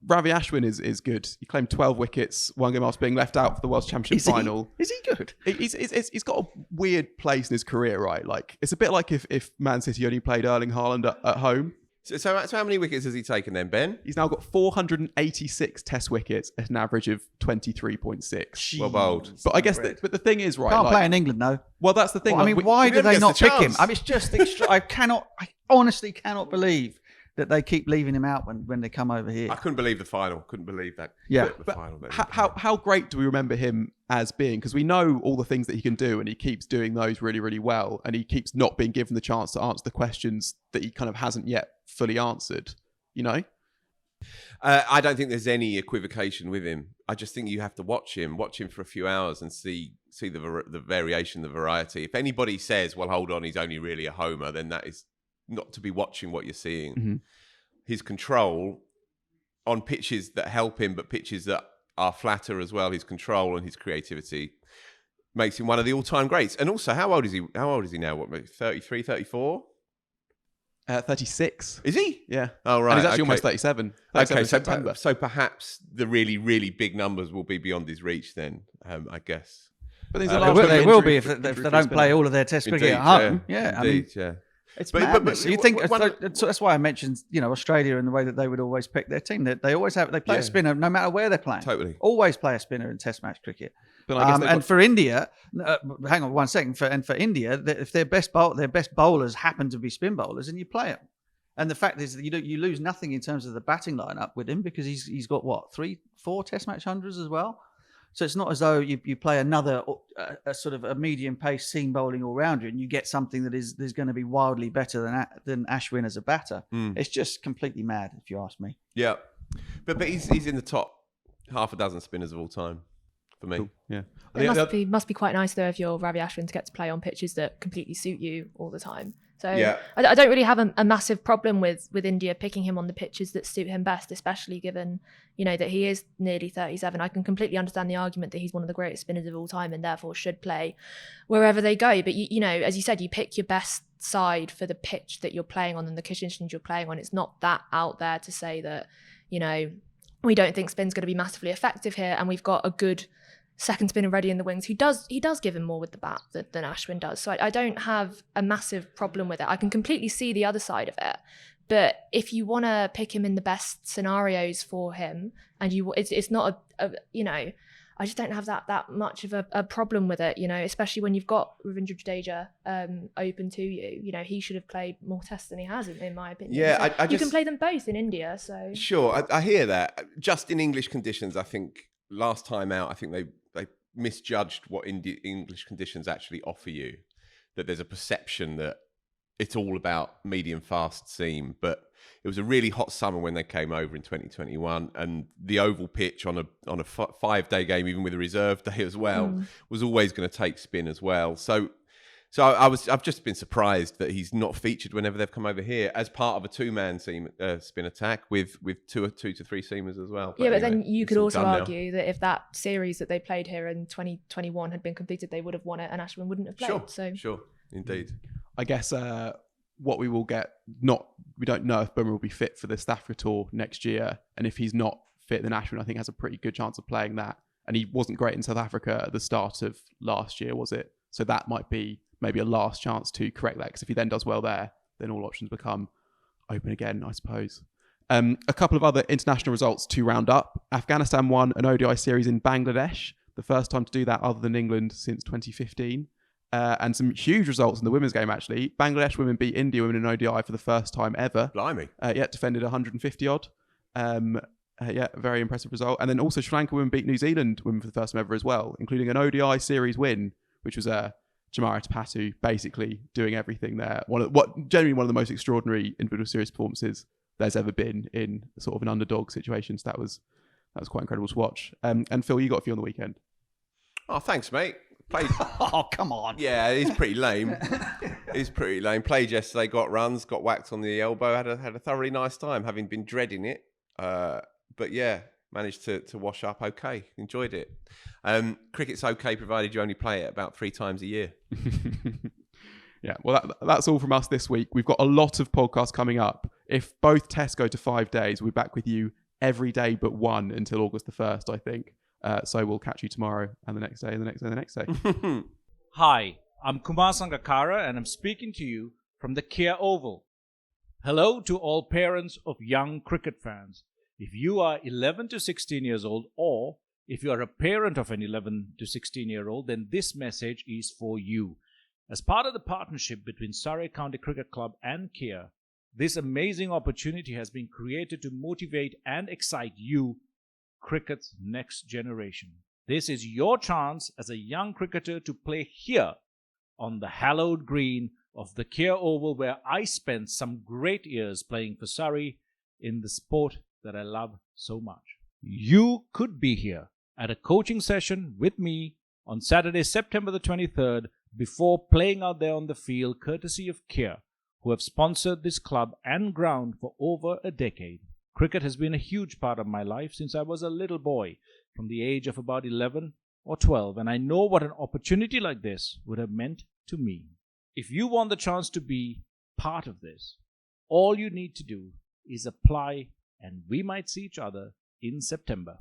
Ravi Ashwin is good. He claimed 12 wickets, one game after being left out for the World Championship final. Is he good? He's got a weird place in his career, right? Like, it's a bit like if Man City only played Erling Haaland at home. So how many wickets has he taken then, Ben? He's now got 486 Test wickets at an average of 23.6. Well bowled. But I guess, but the thing is, right? Can't play in England, though. Well, that's the thing. Well, why do they not pick him? chance. It's just I honestly cannot believe that they keep leaving him out when they come over here. I couldn't believe the final. Couldn't believe that. Yeah. The final. How great do we remember him as being? Because we know all the things that he can do, and he keeps doing those really, really well, and he keeps not being given the chance to answer the questions that he kind of hasn't yet fully answered. I don't think there's any equivocation with him. I just think you have to watch him for a few hours and see the variation, the variety. If anybody says, well, hold on, he's only really a homer, then that is not to be watching what you're seeing. Mm-hmm. His control on pitches that help him, but pitches that are flatter as well, his control and his creativity makes him one of the all-time greats. And also, how old is he now? What, 33, 34? 36. Is he? Yeah. Oh, right. And he's actually almost 37. Okay, so so perhaps the really, really big numbers will be beyond his reach then, I guess. But there's They will be if they don't play all of their Test cricket at home. Yeah, indeed, yeah. It's But madness. You think one- so that's why I mentioned Australia and the way that they would always pick their team. They always play a spinner no matter where they're playing. Totally. Always play a spinner in Test match cricket. But I guess And for India, hang on 1 second. For India, if their best bowlers happen to be spin bowlers, and you play them. And the fact is that you lose nothing in terms of the batting lineup with him because he's got what 3-4 Test match hundreds as well. So it's not as though you play another a sort of a medium pace seam bowling all rounder and you get something that is going to be wildly better than Ashwin as a batter. It's just completely mad if you ask me. Yeah, but he's in the top half a dozen spinners of all time for me. Cool. Yeah. It must be quite nice though if you're Ravi Ashwin to get to play on pitches that completely suit you all the time. So Yeah. I don't really have a massive problem with India picking him on the pitches that suit him best, especially given, that he is nearly 37. I can completely understand the argument that he's one of the greatest spinners of all time and therefore should play wherever they go. But, as you said, you pick your best side for the pitch that you're playing on and the conditions you're playing on. It's not that out there to say that, we don't think spin's going to be massively effective here and we've got a good second spinner ready in the wings. He does give him more with the bat than Ashwin does. So I don't have a massive problem with it. I can completely see the other side of it. But if you want to pick him in the best scenarios for him, and it's not I just don't have that much of a problem with it. Especially when you've got Ravichandran Jadeja open to you. He should have played more tests than he has, in my opinion. Yeah, so you can play them both in India. So sure, I hear that. Just in English conditions, I think last time out, I think they misjudged what English conditions actually offer you. That there's a perception that it's all about medium fast seam, but it was a really hot summer when they came over in 2021, and the oval pitch on a 5-day game, even with a reserve day as well, was always going to take spin as well. So I've just been surprised that he's not featured whenever they've come over here as part of a 2-man spin attack with 2 to 3 seamers as well. But then you could also argue that if that series that they played here in 2021 had been completed, they would have won it and Ashwin wouldn't have played. Sure, indeed. I guess what we will get, we don't know if Bumrah will be fit for the South Africa tour next year, and if he's not fit, then Ashwin I think has a pretty good chance of playing that. And he wasn't great in South Africa at the start of last year, was it? So that might be maybe a last chance to correct that, because if he then does well there, then all options become open again, I suppose. A couple of other international results to round up. Afghanistan won an ODI series in Bangladesh, the first time to do that other than England since 2015. And some huge results in the women's game, actually. Bangladesh women beat India women in ODI for the first time ever. Blimey. Defended 150 odd. Very impressive result. And then also Sri Lanka women beat New Zealand women for the first time ever as well, including an ODI series win, which was Jamara Tapatu basically doing everything there. Generally one of the most extraordinary individual series performances there's ever been in sort of an underdog situation. So that was quite incredible to watch. And Phil, you got a few on the weekend. Oh, thanks, mate. Played. Oh, come on. Yeah, he's pretty lame. Played yesterday, got runs, got whacked on the elbow. Had a thoroughly nice time, having been dreading it. But yeah, managed to wash up okay. Enjoyed it. Cricket's okay, provided you only play it about 3 times a year. Yeah, well, that's all from us this week. We've got a lot of podcasts coming up. If both tests go to 5 days, we'll be back with you every day but one until August the 1st, I think. So we'll catch you tomorrow and the next day and the next day and the next day. Hi, I'm Kumar Sangakkara and I'm speaking to you from the Kia Oval. Hello to all parents of young cricket fans. If you are 11 to 16 years old, or if you are a parent of an 11 to 16-year-old, then this message is for you. As part of the partnership between Surrey County Cricket Club and Kia, this amazing opportunity has been created to motivate and excite you, cricket's next generation. This is your chance as a young cricketer to play here on the hallowed green of the Kia Oval, where I spent some great years playing for Surrey in the sport that I love so much. You could be here at a coaching session with me on Saturday, September the 23rd, before playing out there on the field, courtesy of Kia, who have sponsored this club and ground for over a decade. Cricket has been a huge part of my life since I was a little boy, from the age of about 11 or 12, and I know what an opportunity like this would have meant to me. If you want the chance to be part of this, all you need to do is apply, and we might see each other in September.